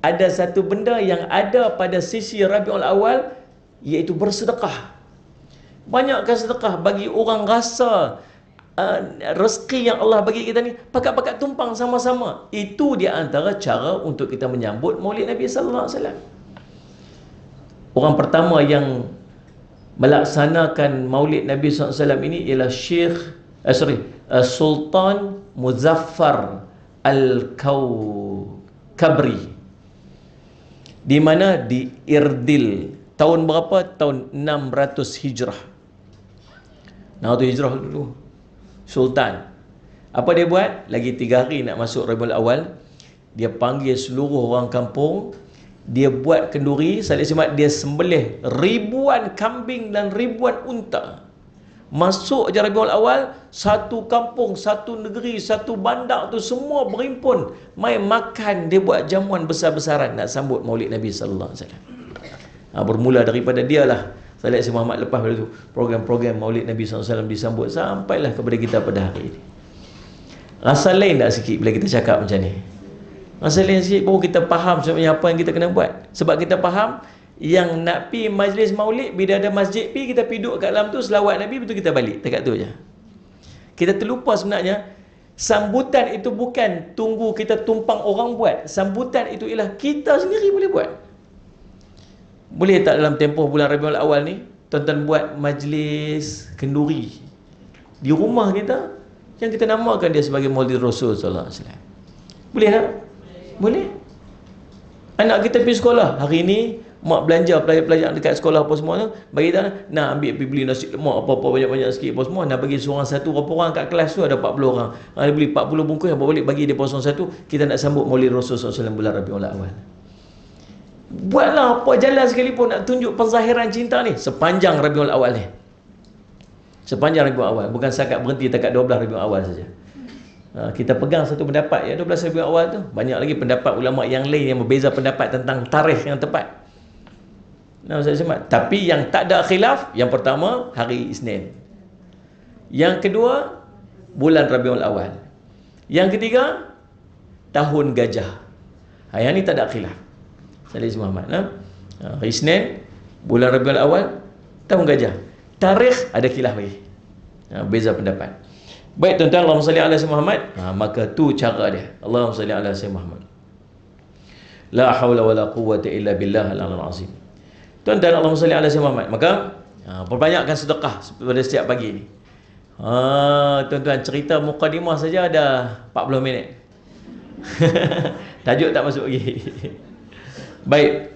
Ada satu benda yang ada pada sisi Rabiul Awal, iaitu bersedekah. Banyakkan sedekah bagi orang rasa rezeki yang Allah bagi kita ni pakat-pakat tumpang sama-sama. Itu di antara cara untuk kita menyambut maulid Nabi sallallahu alaihi wasallam. Orang pertama yang melaksanakan maulid Nabi sallallahu alaihi wasallam ini ialah Sultan Muzaffar Al-Kabri, di mana di Irdil Tahun berapa? Tahun 600 Hijrah. 600 Hijrah dulu. Sultan. Apa dia buat? Lagi 3 hari nak masuk Rabiul Awal. Dia panggil seluruh orang kampung. Dia buat kenduri. Salih Semat, dia sembelih ribuan kambing dan ribuan unta. Masuk je Rabiul Awal, satu kampung, satu negeri, satu bandar tu semua berimpun mai makan. Dia buat jamuan besar-besaran nak sambut Maulid Nabi sallallahu alaihi wasallam. Bermula daripada dialah Salih Muhammad. Lepas pada tu program-program Maulid Nabi sallallahu alaihi wasallam disambut sampailah kepada kita pada hari ini. Rasa lain tak sikit bila kita cakap macam ni? Rasa lain sikit baru kita faham sebenarnya apa yang kita kena buat. Sebab kita faham yang nak pi majlis maulid, bila ada masjid pi, kita pi duduk kat dalam tu selawat Nabi, betul kita balik. Dekat tu je. Kita terlupa sebenarnya sambutan itu bukan tunggu kita tumpang orang buat. Sambutan itu ialah kita sendiri boleh buat. Boleh tak dalam tempoh bulan Rabiul Awal ni tuan-tuan buat majlis kenduri di rumah kita yang kita namakan dia sebagai Maulid Rasul sallallahu alaihi wasallam. Boleh tak? Boleh. Anak kita pergi sekolah hari ni, mak belanja pelajar-pelajar dekat sekolah apa semua tu, bagi tak nak ambil pergi beli nasi lemak apa-apa banyak-banyak sikit apa semua, nak bagi seorang satu. Berapa orang kat kelas tu? Ada 40 orang. Dia beli 40 bungkus, yang balik bagi dia kosong satu. Kita nak sambut Maulid Rasul sallallahu alaihi wasallam bulan Rabiul Awal. Buatlah apa jalan sekalipun nak tunjuk penzahiran cinta ni sepanjang Rabiul Awal ni. Sepanjang Rabiul Awal, bukan setakat berhenti dekat 12 Rabiul Awal saja. Kita pegang satu pendapat ya 12 Rabiul Awal tu. Banyak lagi pendapat ulama yang lain yang berbeza pendapat tentang tarikh yang tepat. Tapi yang tak ada khilaf, yang pertama hari Isnin, yang kedua bulan Rabiul Awal, yang ketiga tahun gajah. Yang ni tak ada khilaf. Salih Muhammad. Hari Isnin, bulan Rabiul Awal, tahun gajah. Tarikh ada khilaf lagi. Beza pendapat. Baik tuan-tuan, Allahumma salli ala sayyidina Muhammad. Maka tu cara dia. Allahumma salli ala sayyidina Muhammad. La haula wala quwwata illa billah al-'aliyyil 'azim. Tuan-tuan, Allahumma salli ala sayyidina Muhammad. Maka perbanyakkan sedekah pada setiap pagi ni. Tuan-tuan, cerita mukadimah saja ada 40 minit. Tajuk tak masuk lagi. Baik.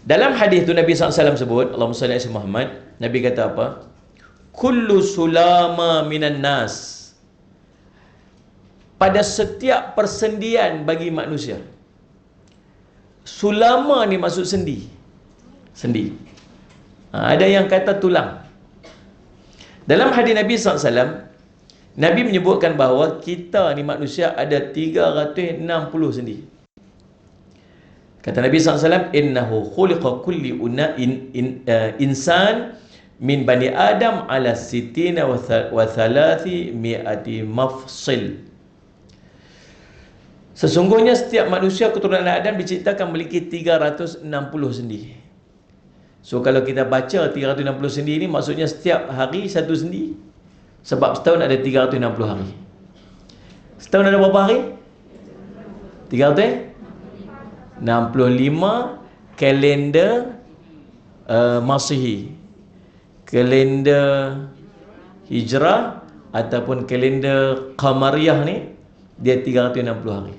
Dalam hadis tu Nabi SAW sebut, Allahumma salli ala sayyidina Muhammad, Nabi kata apa? Kullu sulama minan nas. Pada setiap persendian bagi manusia. Sulama ni maksud sendi. Sendi. Ada yang kata tulang. Dalam hadis Nabi SAW, Nabi menyebutkan bahawa kita ni manusia ada 360 sendi. Kata Nabi SAW, innahu khuliqa kulli insan min bani Adam ala sitina wa thalathi mi'ati mafsil. Sesungguhnya setiap manusia keturunan Adam diciptakan memiliki 360 sendi. So kalau kita baca 360 sendi ni, maksudnya setiap hari satu sendi. Sebab setahun ada 360 hari. Setahun ada berapa hari? 365 kalender Masihi. Kalender Hijrah ataupun kalender Qamariyah ni dia 360 hari.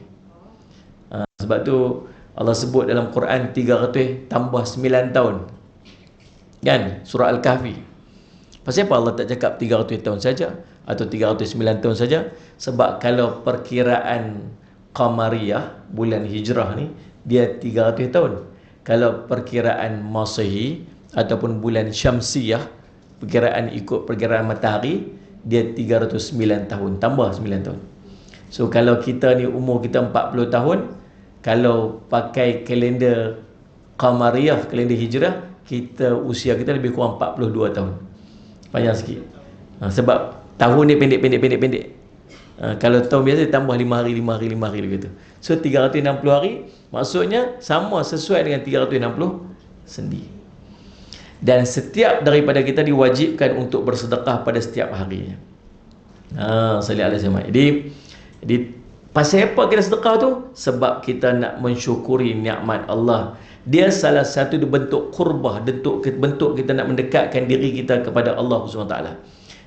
Sebab tu Allah sebut dalam Quran 300 tambah 9 tahun. Kan? Surah Al-Kahfi. Pasal apa Allah tak cakap 300 tahun saja atau 309 tahun saja? Sebab kalau perkiraan Qamariyah, bulan Hijrah ni, dia 300 tahun. Kalau perkiraan Masihi ataupun bulan Syamsiyah, perkiraan ikut perkiraan matahari, dia 309 tahun, tambah 9 tahun. So kalau kita ni umur kita 40 tahun, kalau pakai kalender Qamariyah, kalender Hijrah, kita usia kita lebih kurang 42 tahun. Panjang sikit. Sebab tahun ni pendek. Kalau tahun biasa tambah 5 hari begitu. So 360 hari maksudnya sama sesuai dengan 360 sendi. Dan setiap daripada kita diwajibkan untuk bersedekah pada setiap harinya. Salih alaihi wasallam. Jadi pasal apa kita sedekah tu? Sebab kita nak mensyukuri nikmat Allah. Dia salah satu bentuk qurbah, bentuk kita nak mendekatkan diri kita kepada Allah SWT.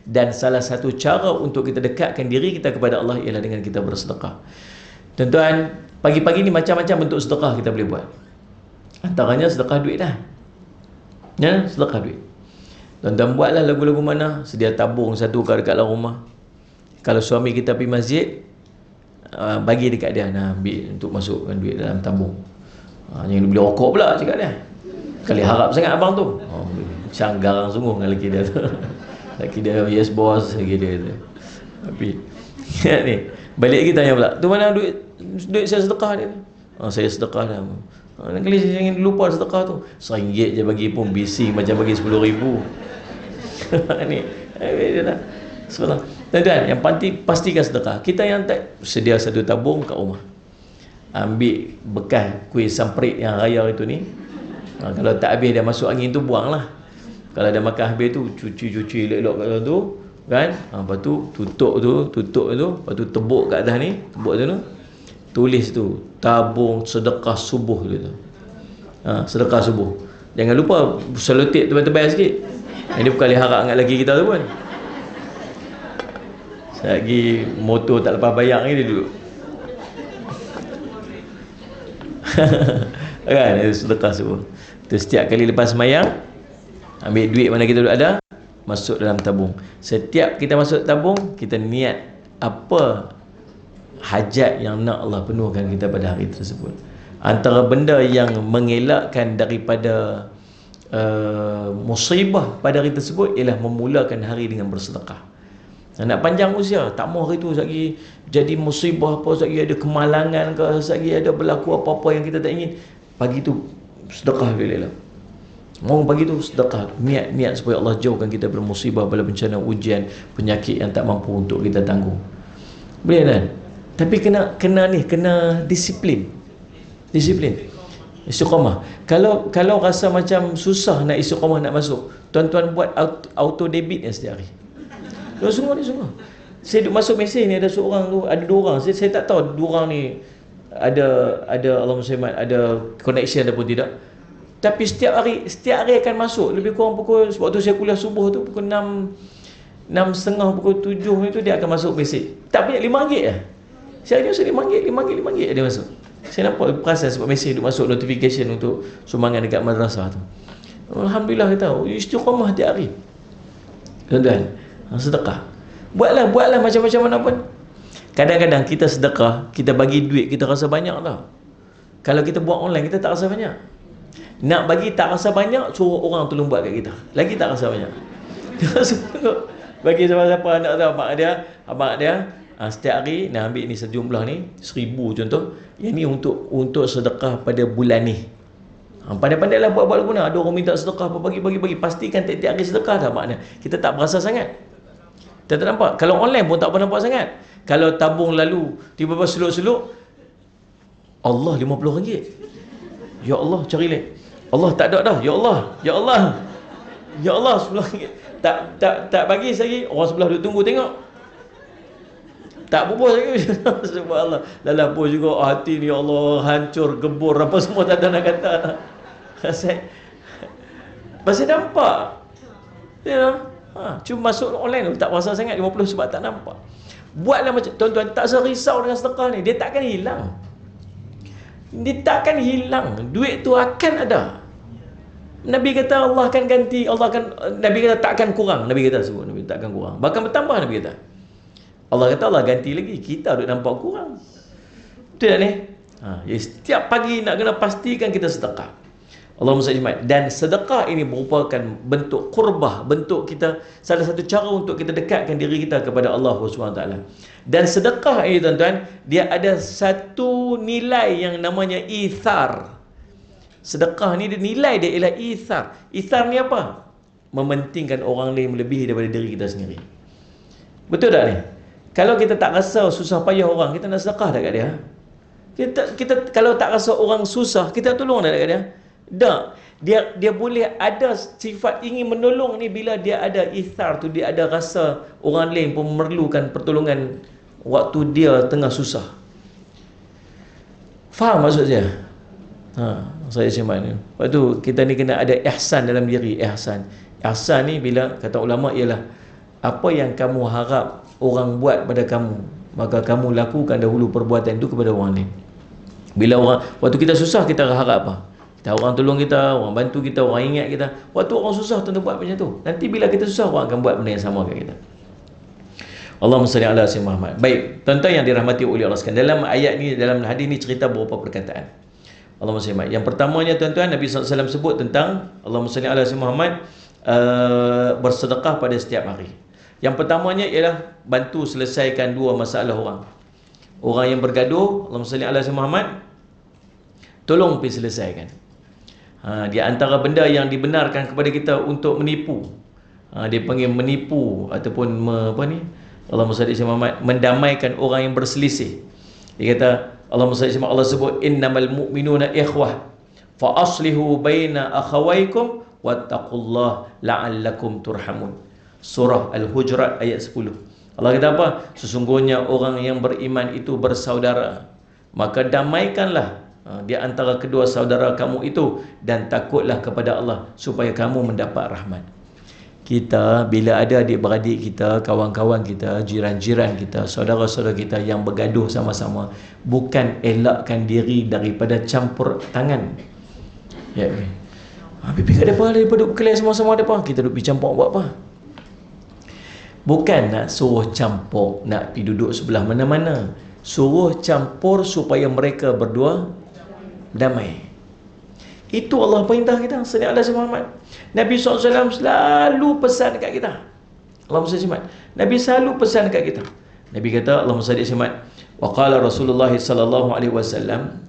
Dan salah satu cara untuk kita dekatkan diri kita kepada Allah ialah dengan kita bersedekah. Tuan-tuan, pagi-pagi ni macam-macam bentuk sedekah kita boleh buat. Antaranya sedekah duit dah. Ya, sedekah duit. Tuan-tuan buatlah lagu-lagu mana, sedia tabung satu kat dekat dalam rumah. Kalau suami kita pergi masjid, bagi dekat dia, nah ambil untuk masukkan duit dalam tabung. Jangan beli rokok pula cakap dia. Kali harap sangat abang tu. Macam garang sungguh dengan lelaki dia tu. Lelaki dia, yes boss, lelaki dia tu. Tapi ni, balik lagi tanya pula, tu mana duit saya sedekah dia? Saya sedekah dah. Kali jangan lupa sedekah tu. RM1 je bagi pun bising macam bagi RM10,000. Ni dia dah. Subhanallah. Tuan-tuan, yang pastikan sedekah. Kita yang tak sedia satu tabung kat rumah, ambil bekas kuih samprit yang raya itu ni, kalau tak habis dia masuk angin tu, buanglah. Kalau dah makan habis tu, cuci elok-elok kat dalam tu kan. Lepas tu tutup tu, lepas tu tebuk kat atas ni, tebuk tu, tulis tu tabung sedekah subuh tu. Sedekah subuh. Jangan lupa selotip tebal-tebal sikit. Ini bukan harap dengan lagi kita tu pun. Lagi motor tak lepas bayar ni dia duduk. Kan, sedekah subuh. Tu setiap kali lepas sembahyang, ambil duit mana kita ada, masuk dalam tabung. Setiap kita masuk tabung, kita niat apa hajat yang nak Allah penuhkan kita pada hari tersebut. Antara benda yang mengelakkan daripada musibah pada hari tersebut ialah memulakan hari dengan bersedekah. Nak panjang usia, tak mau hari tu lagi jadi musibah apa, lagi ada kemalangan ke, lagi ada berlaku apa-apa yang kita tak ingin, pagi tu sedekah bila mau pagi tu sedekah, niat supaya Allah jauhkan kita dari musibah, bala bencana, ujian, penyakit yang tak mampu untuk kita tanggung. Boleh kan? Tapi kena disiplin istiqamah. Kalau rasa macam susah nak istiqamah, nak masuk, tuan-tuan buat auto debit yang setiap hari. Sungguh. Saya duduk masuk mesej ni, ada seorang tu, ada dua orang. Saya tak tahu dua orang ni ada Allahumma salli ada connection ataupun tidak. Tapi setiap hari akan masuk. Lebih kurang pukul, waktu saya kuliah subuh tu pukul 6.30, pukul 7 itu dia akan masuk mesej. Tak banyak, RM5 je. Saya rasa RM5 dia masuk. Saya nampak perasan sebab mesej duk masuk notification untuk sumbangan dekat madrasah tu. Alhamdulillah kita istiqamah tiap hari. Tuan-tuan, sedekah. Buatlah macam-macam mana pun. Kadang-kadang kita sedekah, kita bagi duit, kita rasa banyak tau. Kalau kita buat online, kita tak rasa banyak. Nak bagi tak rasa banyak, suruh orang tolong buat kat kita, lagi tak rasa banyak. Bagi siapa-siapa anak tahu, abang dia setiap hari nak ambil ni sejumlah ni 1,000 contoh. Yang ni untuk sedekah pada bulan ni. Pandai-pandailah buat guna. Ada orang minta sedekah apa, bagi. Pastikan tiap-tiap hari sedekah dah makna. Kita tak berasa sangat. Kita tak nampak. Kalau online pun tak apa nampak sangat. Kalau tabung lalu tiba-tiba seluk-seluk, Allah RM50. Ya Allah, cari lagi. Allah tak ada dah. Ya Allah RM10. Tak bagi lagi. Orang sebelah duduk tunggu tengok. Tak pupus lagi. Subhanallah. Dalam pun juga hati ni, ya Allah, hancur, gebur, apa semua tak ada nak kata. Pasal nampak. Ya, cuma masuk online tu tak rasa sangat 50 sebab tak nampak. Buatlah macam, tuan-tuan, tak usah risau dengan sedekah ni. Dia takkan hilang. Duit tu akan ada. Nabi kata Allah akan ganti, Nabi kata takkan kurang. Nabi kata takkan kurang. Bahkan bertambah, Nabi kata. Allah kata Allah ganti lagi. Kita duk nampak kurang. Betul tak ni? Setiap pagi nak kena pastikan kita sedekah. Allahumma salli. Dan sedekah ini merupakan bentuk qurbah, bentuk kita, salah satu cara untuk kita dekatkan diri kita kepada Allah SWT. Dan sedekah ini, tuan-tuan, dia ada satu nilai yang namanya ithar. Sedekah ni, nilai dia ialah ithar. Ithar ni apa? Mementingkan orang lain melebihi daripada diri kita sendiri. Betul tak ni? Kalau kita tak rasa susah payah orang, kita nak sedekah tak kat dia? Kita kalau tak rasa orang susah, kita tolong tak kat dia? Tak. Dia boleh ada sifat ingin menolong ni bila dia ada ithar tu, dia ada rasa orang lain pun memerlukan pertolongan waktu dia tengah susah. Faham maksud saya? Saya cakap ni. Lepas tu kita ni kena ada ihsan dalam diri. Ihsan ni bila kata ulama ialah apa yang kamu harap orang buat pada kamu, maka kamu lakukan dahulu perbuatan itu kepada orang lain. Bila orang, waktu kita susah, kita harap apa? Kita orang tolong kita, orang bantu kita, orang ingat kita. Waktu orang susah tuan buat macam tu. Nanti bila kita susah, orang akan buat benda yang sama kat kita. Allahumma salli ala sayyidina Muhammad. Baik, tuan-tuan yang dirahmati oleh Allah sekalian. Dalam ayat ni, dalam hadis ni cerita beberapa perkataan. Allahumma salli Muhammad. Yang pertamanya tuan-tuan, Nabi SAW sebut tentang Allahumma salli ala sayyidina Muhammad, bersedekah pada setiap hari. Yang pertamanya ialah bantu selesaikan dua masalah orang. Orang yang bergaduh, Allahumma salli ala sayyidina Muhammad, tolong pergi selesaikan. Dia antara benda yang dibenarkan kepada kita untuk menipu. Dia panggil menipu ataupun Allahumma salli ala Muhammad, mendamaikan orang yang berselisih. Dia kata Allahumma salli ala, Allah sebut innamal mu'minuna ikhwah fa aslihu baina akhawaykum wattaqullah la'allakum turhamun. Surah Al-Hujurat ayat 10. Allah kata apa? Sesungguhnya orang yang beriman itu bersaudara, maka damaikanlah di antara kedua saudara kamu itu, dan takutlah kepada Allah supaya kamu mendapat rahmat. Kita bila ada adik-beradik kita, kawan-kawan kita, jiran-jiran kita, saudara-saudara kita yang bergaduh sama-sama, bukan elakkan diri daripada campur tangan. Ya, pipi kat depan, daripada duduk berkelahi sama-sama depan, kita duduk pergi campur buat apa? Bukan nak suruh campur, nak pergi duduk sebelah mana-mana. Suruh campur supaya mereka berdua damai. Itu Allah perintah kita. Sallallahu alaihi Muhammad. Nabi SAW selalu pesan dekat kita. Allahumma salli Muhammad. Nabi selalu pesan dekat kita. Nabi kata Allahumma salli Muhammad. Wa qala Rasulullah sallallahu alaihi wasallam,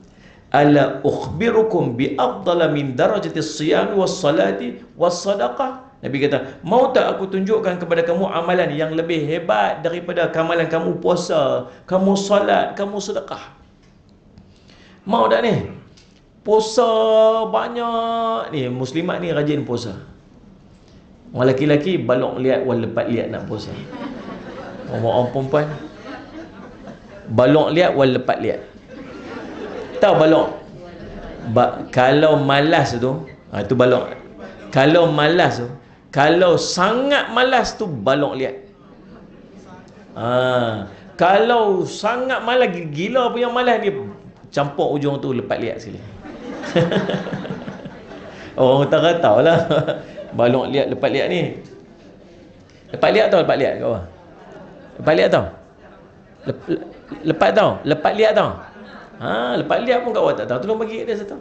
ala ukhbirukum bi afdala min darajati as-siyam was-salati was-sadaqah. Nabi kata, mau tak aku tunjukkan kepada kamu amalan yang lebih hebat daripada amalan kamu puasa, kamu salat, kamu sedekah? Mau tak ni? Puasa banyak ni, muslimat ni rajin puasa. Orang lelaki balok liat, orang lepat liat nak puasa. Orang perempuan balok liat, orang lepat liat. Tahu balok? Kalau malas tu, itu balok. Kalau malas tu, kalau sangat malas tu balok liat. Kalau sangat malas, gila punya malas ni, campur ujung tu lepat liat sekali. Orang utara tahu lah. Balok liat, lepat liat ni. Lepat liat tau, lepat liat kat bawah. Lepat liat tau. Lepat tau, lepat liat tau. Lepat liat pun kat bawah tak tahu. Tolong bagi kat dia satu.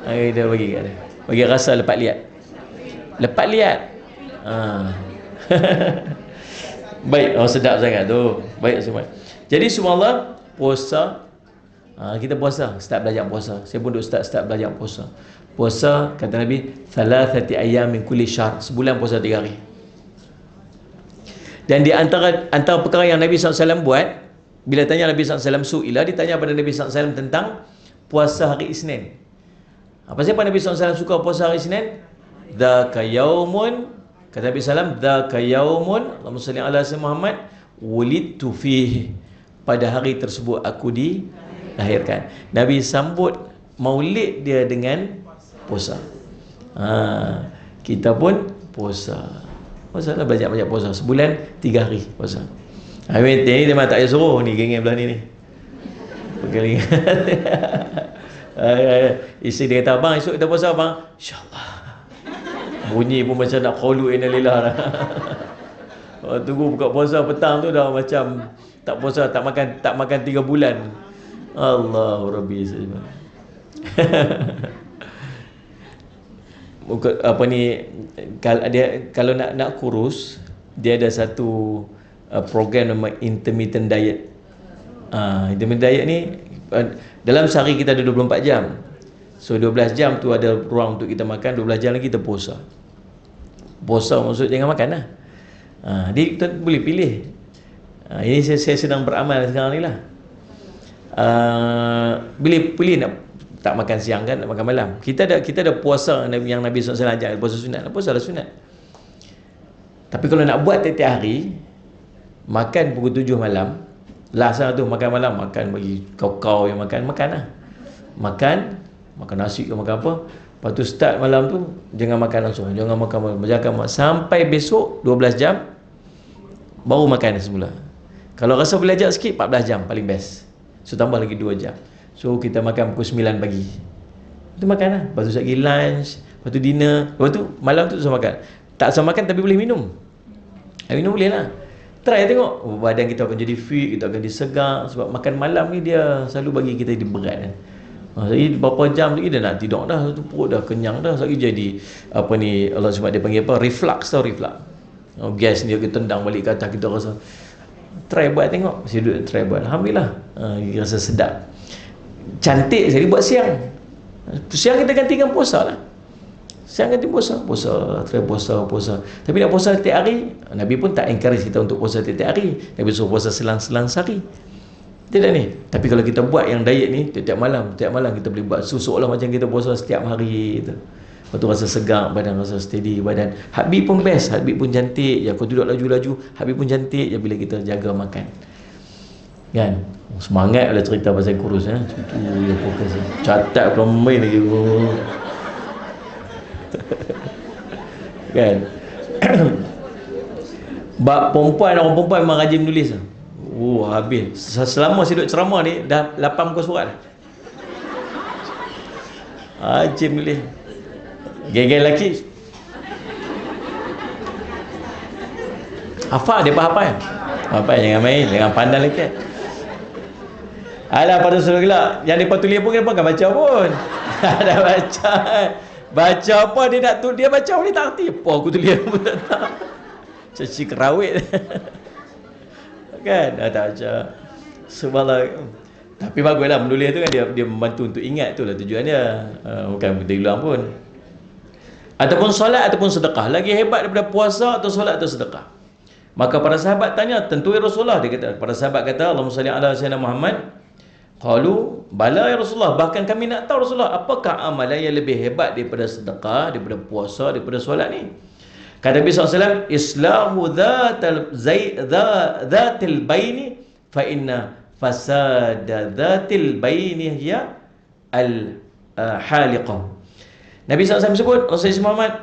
Dia bagi kat dia. Bagi rasa lepat liat. Lepat liat. Baik, sedap sangat tu. Baik semua. Jadi subhanallah, puasa, kita puasa, start belajar puasa. Saya pun duk start belajar puasa. Puasa, kata Nabi, thalathati ayyam min kulli syahr. Sebulan puasa 3 hari. Dan di antara perkara yang Nabi SAW buat, bila tanya Nabi SAW su'ilah, ditanya pada Nabi SAW tentang puasa hari Isnin. Apa siapa Nabi SAW suka puasa hari Isnin? Dzaka yaumun, kata Nabi SAW, dzaka yaumun, Allahumma salli ala sayyidina Muhammad, wulidtu fihi. Pada hari tersebut aku dilahirkan. Nabi sambut maulid dia dengan puasa. Kita pun puasa. Puasa lah, banyak-banyak puasa. Sebulan 3 hari puasa. Habis ni dia memang tak payah suruh ni, geng-geng belah ni. Pergi isteri dia kata, abang esok kita puasa abang. InsyaAllah. Bunyi pun macam nak qaulu inna lillah dah. Tunggu buka puasa petang tu dah macam tak puasa, tak makan 3 bulan. Allahu Rabbi. Apa ni, kalau nak kurus, dia ada satu program nama intermittent diet. Intermittent diet ni dalam sehari kita ada 24 jam. So 12 jam tu ada ruang untuk kita makan, 12 jam lagi kita puasa. Puasa maksud jangan makan lah. Dia kita boleh pilih. Ini saya sedang beramal sekarang ni lah. Pilih nak tak makan siang kan, nak makan malam. Kita ada puasa yang Nabi SAW ajar, puasa sunat. Puasa lah sunat. Tapi kalau nak buat tiap-tiap hari, makan pukul 7 malam, last tu makan malam, makan bagi kau yang makan lah. Makan nasi ke makan apa. Lepas tu start malam tu, jangan makan langsung. Jangan makan sampai besok 12 jam, baru makan semula. Kalau rasa boleh ajak sikit, 14 jam paling best. So tambah lagi 2 jam. So kita makan pukul 9 pagi. Lepas tu makan lah. Lepas tu sekali lunch, lepas tu dinner, lepas tu malam tu susah makan. Tak susah makan tapi boleh minum. Minum boleh lah. Try tengok, badan kita akan jadi fit, kita akan disegar. Sebab makan malam ni dia selalu bagi kita jadi berat kan. Jadi berapa jam lagi dia nak tidur dah, tu perut dah kenyang dah. Lagi jadi apa ni, Allah sebab dia panggil apa, reflux tau, reflux. Gas ni dia tendang balik ke atas, kita rasa. Try buat tengok, saya duduk try buat, alhamdulillah, rasa sedap. Cantik sekali buat siang. Siang kita gantikan puasa lah. Siang ganti puasa, try puasa. Tapi nak puasa setiap hari, Nabi pun tak encourage kita untuk puasa setiap hari. Nabi suruh puasa selang-selang sehari. Tidak ni. Tapi kalau kita buat yang diet ni, tiap malam kita boleh buat seolah macam kita puasa setiap hari gitu. Lepas tu rasa segar badan, rasa steady badan. Heartbeat pun best, heartbeat pun cantik. Ya, kau duduk laju-laju, heartbeat pun cantik ya bila kita jaga makan. Kan? Semangat lah cerita pasal kurus ya. Itu yang fokus. Catat belum main lagi. Kan? Bab perempuan, orang perempuan memang rajin menulis. Habis. Selama saya duduk ceramah ni dah 8 muka surat dah. Rajin menulis. Geng-geng lelaki hafal, dia hafal. Hafal, jangan main, jangan pandang lagi. Alah, pada suruh gelak. Yang dia tulis pun kenapa kan baca pun. Dah baca. Baca apa dia nak tu, dia baca boleh tak erti. Apa aku tulis pun tak tahu. Caci kerawit. Kan? Dah tak baca. Subhanallah. Tapi baguslah menulis tu kan, dia membantu untuk ingat, tu lah tujuan dia. Bukan kita hilang pun. Ataupun solat ataupun sedekah. Lagi hebat daripada puasa atau solat atau sedekah. Maka para sahabat tanya, tentu ya Rasulullah. Dia kata, para sahabat kata, Allahumma salli ala sayyidina Muhammad. Qalu, bala ya Rasulullah. Bahkan kami nak tahu Rasulullah, apakah amalan yang lebih hebat daripada sedekah, daripada puasa, daripada solat ni? Kata Nabi SAW, Islahu dhatil baini fa inna fasada dhatil baini hiya al-haliqah. Nabi SAW sebut, Rasulullah Muhammad,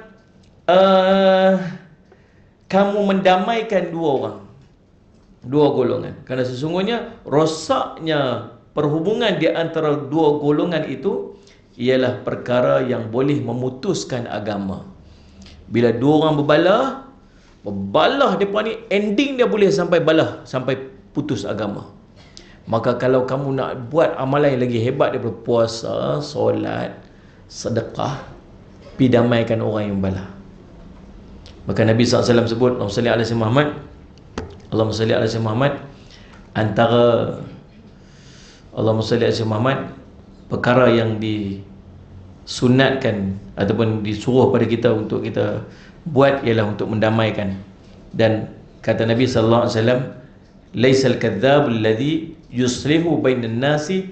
kamu mendamaikan dua golongan. Kerana sesungguhnya rosaknya perhubungan di antara dua golongan itu ialah perkara yang boleh memutuskan agama. Bila dua orang berbalah depa ni, ending dia boleh sampai balah, sampai putus agama. Maka kalau kamu nak buat amalan yang lagi hebat daripada puasa, solat, sedekah, pi damaikan orang yang balah. Maka Nabi SAW sebut, Allahumma salli ala sayyidina Muhammad, Allahumma salli ala sayyidina Muhammad, antara Allahumma salli ala sayyidina Muhammad, perkara yang disunatkan ataupun disuruh pada kita untuk kita buat ialah untuk mendamaikan. Dan kata Nabi SAW, laisal kadzdzab alladhi yuslihu bainan nasi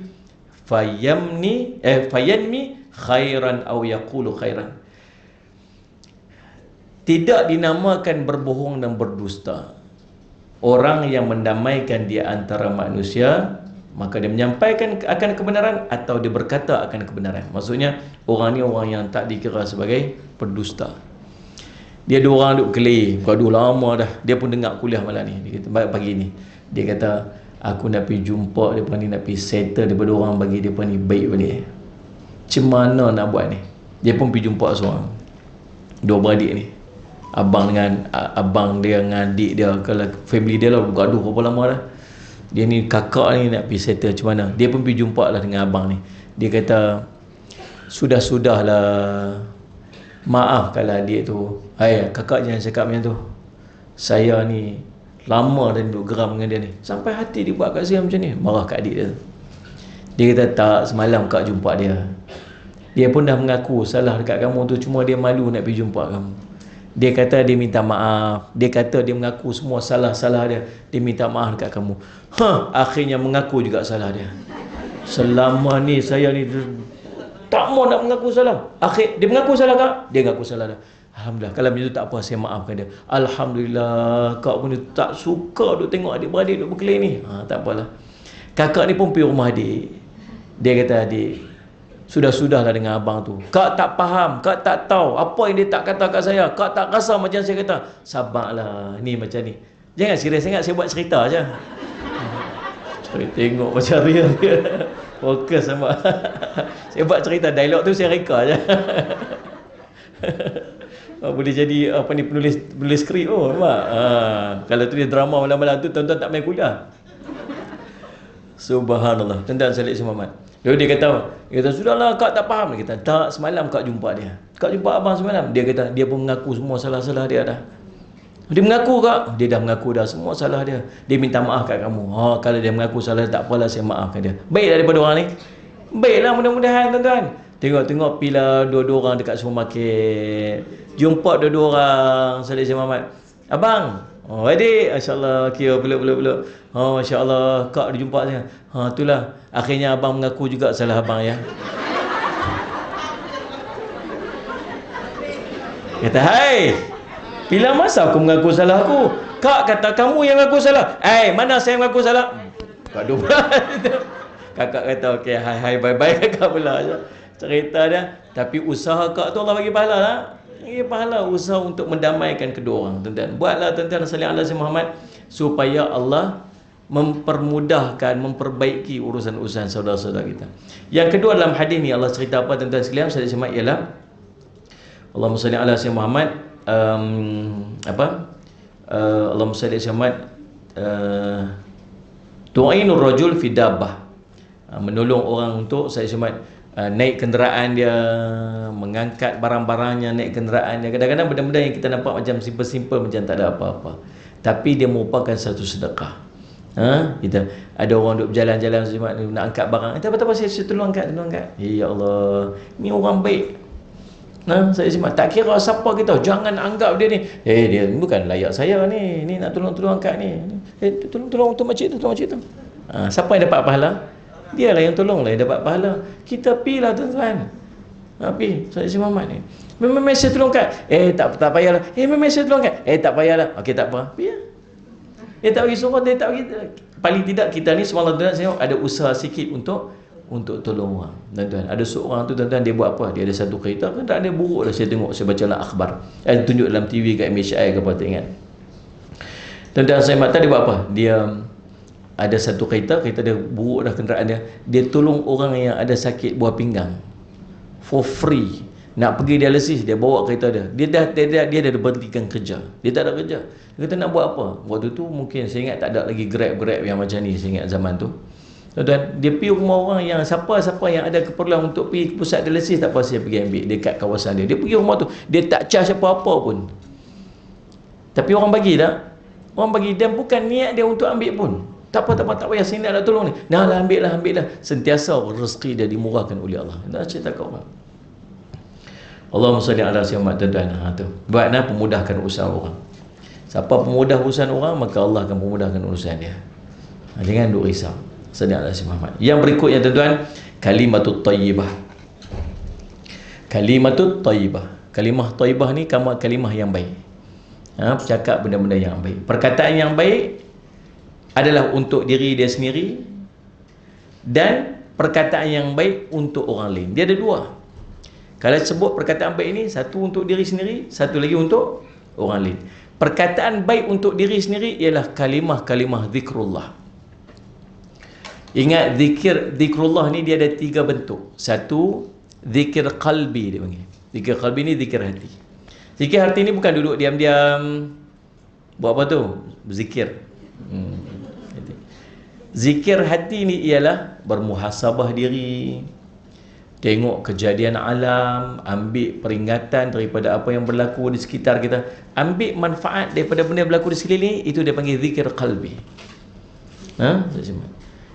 fayanmi khairan aw yaqulu khairan. Tidak dinamakan berbohong dan berdusta orang yang mendamaikan di antara manusia, maka dia menyampaikan akan kebenaran atau dia berkata akan kebenaran. Maksudnya orang ni orang yang tak dikira sebagai pendusta. Dia dua orang duduk kelih, gaduh lama dah. Dia pun dengar kuliah malam ni. Dia kata, pagi ni dia kata, aku nak pergi jumpa depa ni, nak pergi settle daripada orang bagi depa ni baik balik. Macam mana nak buat ni? Dia pun pergi jumpa seorang, dua beradik ni, abang dia dengan adik dia. Kalau family dia lah bergaduh berapa lama dah. Dia ni kakak ni nak pergi settle macam mana. Dia pun pergi jumpa lah dengan abang ni. Dia kata, sudah-sudahlah, maaf kalau adik tu. Kakak jangan cakap macam tu. Saya ni lama dah duduk geram dengan dia ni, sampai hati dia buat kat saya macam ni. Marah kat adik dia tu. Dia kata, tak, semalam kak jumpa dia, dia pun dah mengaku salah dekat kamu tu, cuma dia malu nak pergi jumpa kamu. Dia kata dia minta maaf. Dia kata dia mengaku semua salah-salah dia. Dia minta maaf dekat kamu. Akhirnya mengaku juga salah dia. Selama ni saya ni tak mau nak mengaku salah. Akhir dia mengaku salah kak, dia mengaku salah dah. Alhamdulillah. Kalau macam tu tak apa, saya maafkan dia. Alhamdulillah. Kak pun tak suka duk tengok adik-beradik duk berkelahi ni. Tak apalah. Kakak ni pun pergi rumah adik. Dia kata, adik, sudah-sudahlah dengan abang tu. Kak tak faham, kak tak tahu apa yang dia tak kata kat saya. Kak tak rasa macam saya kata. Sabarlah, ni macam ni. Jangan serius sangat, saya buat cerita aja. Tengok macam real dia. Fokus sama. Saya buat cerita dialog tu saya reka je. Boleh jadi apa ni, penulis skrip. Oh nampak. Kalau tulis drama malam-malam tu tuan-tuan tak main kuliah. Subhanallah. Tuan-tuan Salih Muhammad. Dia kata sudahlah kak tak faham. Dia kata tak, semalam kak jumpa dia. Kak jumpa abang semalam. Dia kata dia pun mengaku semua salah-salah dia dah. Dia mengaku kak. Dia dah mengaku dah semua salah dia. Dia minta maaf kat kamu. Kalau dia mengaku salah tak apalah, saya maafkan dia. Baiklah daripada orang ni. Baiklah, mudah-mudahan tuan-tuan. Tengok-tengok pila dua-dua orang dekat supermarket. Jumpa dua-dua orang. Salih Muhammad. Abang. Adik. Masya-Allah. Kira peluk-peluk. Masya-Allah. Kak dia jumpa saya. Itulah. Akhirnya abang mengaku juga salah abang ya. Kata, hai. Bila masa aku mengaku salah aku? Kak kata kamu yang mengaku salah. Mana saya mengaku salah? Kak dua. Kakak kata okey, hai bye-bye kakak pula. Cerita dia, tapi usaha kak tu Allah bagi pahala lah. Bagi pahala usaha untuk mendamaikan kedua orang, tuan-tuan. Buatlah tuan-tuan salih ala Muhammad supaya Allah mempermudahkan, memperbaiki urusan-urusan saudara-saudara kita. Yang kedua dalam hadis ni Allah cerita apa tuan-tuan sekalian? Salih Muhammad ialah Allahumma salli ala sayyidina Muhammad Allahumma salli ala Muhammad tu'inur rajul fi dabbah, menolong orang untuk saya naik kenderaan dia, mengangkat barang-barangnya, naik kenderaan dia. Kadang-kadang benda-benda yang kita nampak macam simple-simple, macam tak ada apa-apa, tapi dia merupakan satu sedekah. Kita ada orang duk berjalan-jalan nak angkat barang, apa-apa saya tolong angkat. Ya Allah, ni orang baik. Saya tak kira siapa kita, jangan anggap dia ni dia bukan layak saya ni nak tolong angkat ni. Tolong untuk makcik tu, siapa yang dapat pahala? Dia lah yang tolong lah yang dapat pahala. Kita pi lah tuan-tuan. Pi saya Muhammad ni. Memang saya tolong kat. Tak payahlah. Memang saya tolong kat. Tak payahlah. Okey tak apa. Pi lah. Tak bagi surat, dia tak bagi. Paling tidak kita ni semalam tuan-tuan ada usaha sikit untuk tolong orang. Tuan-tuan, ada seorang tu tuan-tuan dia buat apa? Dia ada satu kereta kan tak ada buruk dah, saya tengok, saya baca lah akhbar. Tunjuk dalam TV kat MHI ke apa tak ingat. Tuan-tuan saya mata dia buat apa? Dia ada satu kereta dia buruk dah kenderaan dia. Dia tolong orang yang ada sakit buah pinggang for free. Nak pergi dialisis, dia bawa kereta dia. Dia dah berhentikan kerja. Dia tak ada kerja. Dia kata nak buat apa? Waktu tu mungkin saya ingat tak ada lagi Grab yang macam ni, saya ingat zaman tu. Tuan-tuan, dia pergi rumah orang yang siapa yang ada keperluan untuk pergi ke pusat dialisis, tak apa saya pergi ambil dekat kawasan dia. Dia pergi rumah tu, dia tak charge apa-apa pun. Tapi orang bagi tak? Orang bagi dan bukan niat dia untuk ambil pun. Tak payah saya nak tolong ni. Nah lah ambil lah. Sentiasa rezeki dia dimurahkan oleh Allah. Nak cerita kat orang. Allahumma salli ala sayyidina tuan-tuan. Tu. Buatlah pemudahkan urusan orang. Siapa pemudah urusan orang, maka Allah akan pemudahkan urusan dia. Jangan duk risau. Salli ala sayyidina Muhammad. Yang berikutnya tuan-tuan, kalimatut thayyibah. Kalimatut thayyibah. Kalimah thayyibah ni kalimah yang baik. Bercakap benda-benda yang baik. Perkataan yang baik adalah untuk diri dia sendiri dan perkataan yang baik untuk orang lain. Dia ada dua. Kalau sebut perkataan baik ini, satu untuk diri sendiri, satu lagi untuk orang lain. Perkataan baik untuk diri sendiri ialah kalimah-kalimah zikrullah. Ingat zikrullah ni dia ada tiga bentuk. Satu, zikir qalbi dia panggil. Zikir qalbi ni zikir hati. Zikir hati ni bukan duduk diam-diam buat apa tu? Berzikir. Zikir hati ni ialah bermuhasabah diri, tengok kejadian alam, ambil peringatan daripada apa yang berlaku di sekitar kita, ambil manfaat daripada benda yang berlaku di sekeliling. Itu dia panggil zikir qalbi.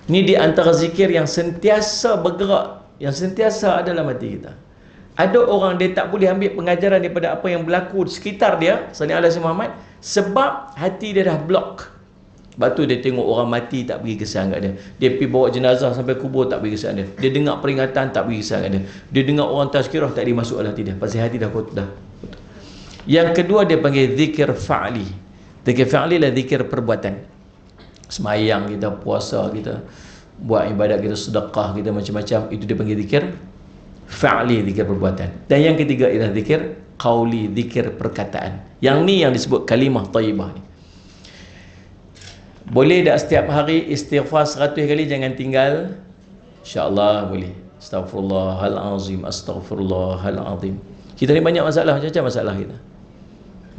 Ini di antara zikir yang sentiasa bergerak, yang sentiasa ada dalam hati kita. Ada orang dia tak boleh ambil pengajaran daripada apa yang berlaku di sekitar dia, sallallahu alaihi Muhammad, sebab hati dia dah blok. Sebab tu dia tengok orang mati tak pergi kesan kat dia. Dia pergi bawa jenazah sampai kubur tak pergi kesan dia. Dia dengar peringatan tak pergi kesan kat dia. Dia dengar orang tazkirah tak dimasuk dalam hati dia. Pasal hati dah kotor dah. Yang kedua dia panggil zikir fa'li. Zikir fa'li lah zikir perbuatan. Semayang kita, puasa kita, buat ibadat kita, sedekah kita, macam-macam. Itu dia panggil zikir fa'li, zikir perbuatan. Dan yang ketiga ialah zikir qauli, zikir perkataan. Yang ni yang disebut kalimah thayyibah ni. Boleh tak setiap hari istighfar 100 kali? Jangan tinggal. InsyaAllah boleh. Astaghfirullahalazim, astaghfirullahalazim. Kita ni banyak masalah, macam-macam masalah kita.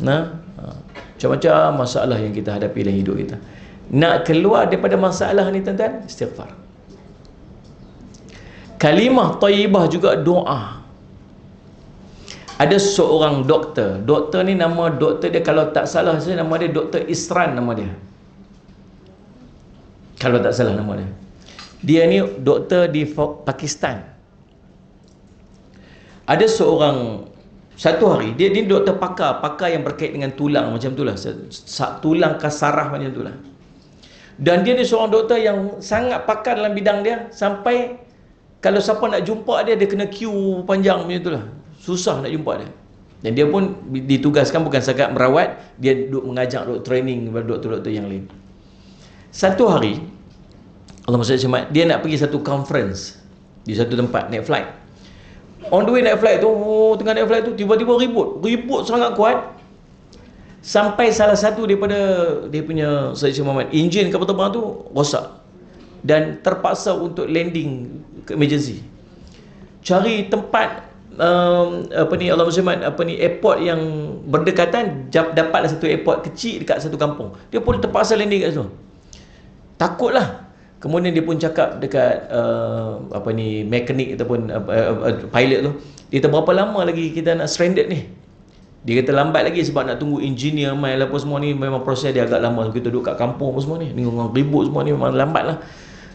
Macam-macam masalah yang kita hadapi dalam hidup kita. Nak keluar daripada masalah ni tuan-tuan, istighfar. Kalimah thayyibah juga doa. Ada seorang doktor. Doktor ni nama doktor dia, kalau tak salah saya, nama dia Dr. Isran nama dia. Kalau tak salah nama dia. Dia ni doktor di Pakistan. Ada seorang, satu hari dia doktor pakar yang berkait dengan tulang macam itulah, tulang kasarah macam itulah. Dan dia ni seorang doktor yang sangat pakar dalam bidang dia, sampai kalau siapa nak jumpa dia kena queue panjang macam itulah. Susah nak jumpa dia. Dan dia pun ditugaskan bukan sekadar merawat, dia duk mengajar, duk training kepada doktor-doktor yang lain. Satu hari, Allah SWT, dia nak pergi satu conference di satu tempat, naik flight. On the way naik flight tu, tengah naik flight tu, tiba-tiba ribut sangat kuat, sampai salah satu daripada dia punya Sayyid Muhammad, enjin kapal terbang tu rosak dan terpaksa untuk landing ke emergency. Cari tempat airport yang berdekatan, dapatlah satu airport kecil dekat satu kampung. Dia pun terpaksa landing kat situ. Takutlah. Kemudian dia pun cakap dekat mekanik ataupun pilot tu, dia kata berapa lama lagi kita nak stranded ni? Dia kata lambat lagi sebab nak tunggu engineer main apa semua ni, memang proses dia agak lama. Kita duduk kat kampung apa semua ni, dengan ribut semua ni, memang lambat lah.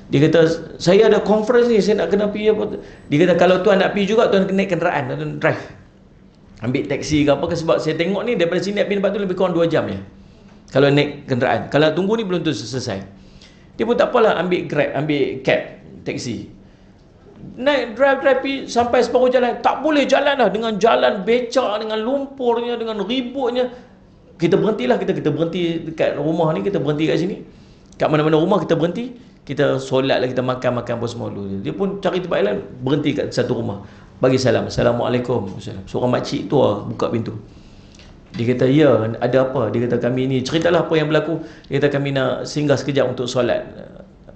Dia kata saya ada conference ni, saya nak kena pergi apa. Dia kata kalau tuan nak pergi juga, tuan kena naik kenderaan, tuan drive, ambil taksi ke apa ke, sebab saya tengok ni daripada sini nak pergi tempat tu lebih kurang 2 jam ya, kalau naik kenderaan. Kalau tunggu ni belum tu selesai. Dia pun tak apalah, ambil Grab, ambil cab, taksi, naik drive pergi sampai separuh jalan. Tak boleh jalan dah, dengan jalan becak, dengan lumpurnya, dengan ributnya. Kita berhentilah, kita berhenti dekat rumah ni, kita berhenti kat sini, kat mana-mana rumah kita berhenti, kita solat lah, kita makan apa semua dulu. Dia pun cari tempat lain, berhenti kat satu rumah, bagi salam, Assalamualaikum. Seorang makcik tua buka pintu. Dia kata, ya, ada apa? Dia kata, kami ni, ceritalah apa yang berlaku. Dia kata, kami nak singgah sekejap untuk solat.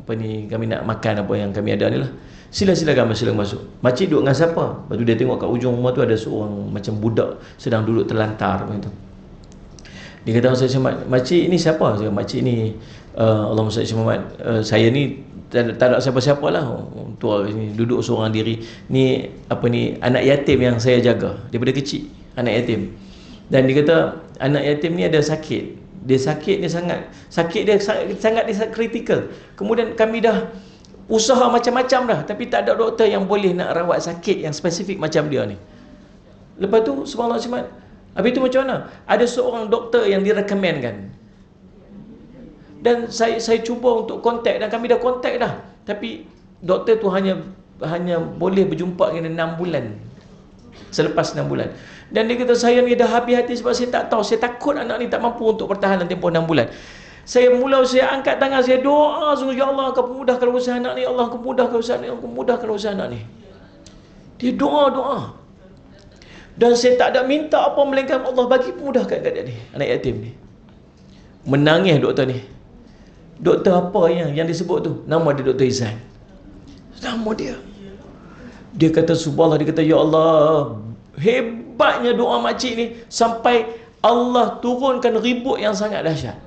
Kami nak makan apa yang kami ada ni lah. Silakan masuk. Makcik duduk dengan siapa? Lepas tu dia tengok kat ujung rumah tu ada seorang macam budak sedang duduk terlantar macam tu. Dia kata, makcik ni siapa? Saya kata, makcik ni Allahumma salli Muhammad, saya ni tak ada siapa-siapa lah, tua ni, duduk seorang diri. Ni anak yatim yang saya jaga daripada kecil, anak yatim. Dan dia kata anak yatim ni ada sakit. Dia sangat kritikal. Kemudian kami dah usaha macam-macam dah, tapi tak ada doktor yang boleh nak rawat sakit yang spesifik macam dia ni. Lepas tu subhanallah, habis tu macam mana? Ada seorang doktor yang direkomendkan. Dan saya cuba untuk kontak, dan kami dah kontak dah. Tapi doktor tu hanya boleh berjumpa dengan 6 bulan. Selepas 6 bulan. Dan dia kata, saya ni dah habis hati sebab saya tak tahu, saya takut anak ni tak mampu untuk bertahan dalam tempoh 6 bulan. Saya angkat tangan, saya doa sungguh, ya Allah, kau pemudahkan usaha anak ni, Allah, kau pemudahkan usaha anak ni, kau pemudahkan usaha anak ni. Dia doa. Dan saya tak ada minta apa melainkan Allah bagi pemudahkan kat dia ni, anak yatim ni. Menangis doktor ni. Doktor apa yang disebut tu? Nama dia Dr. Izan. Nama dia. Dia kata subhanallah, dia kata, ya Allah, hebatnya doa makcik ni, sampai Allah turunkan ribut yang sangat dahsyat.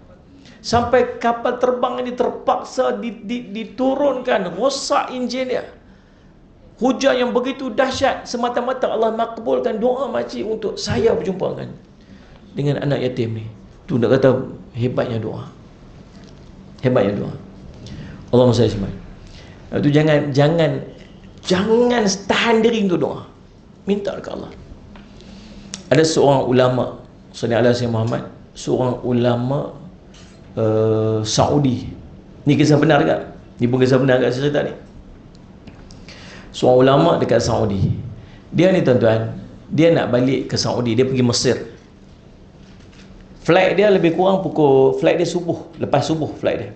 Sampai kapal terbang ini terpaksa diturunkan, rosak enjin dia. Hujan yang begitu dahsyat, semata-mata Allah makbulkan doa makcik untuk saya berjumpa dengan anak yatim ni. Tu nak kata hebatnya doa. Allahumma salli alaihi wasallam. Tu jangan tahan diri untuk doa. Minta dekat Allah. Ada seorang ulama, sallallahu alaihi Muhammad, seorang ulama Saudi. Ni kisah benar ke? Ni pun kisah benar kat cerita ni. Seorang ulama dekat Saudi. Dia ni tuan-tuan, dia nak balik ke Saudi, dia pergi Mesir. Flight dia lebih kurang flight dia lepas subuh flight dia.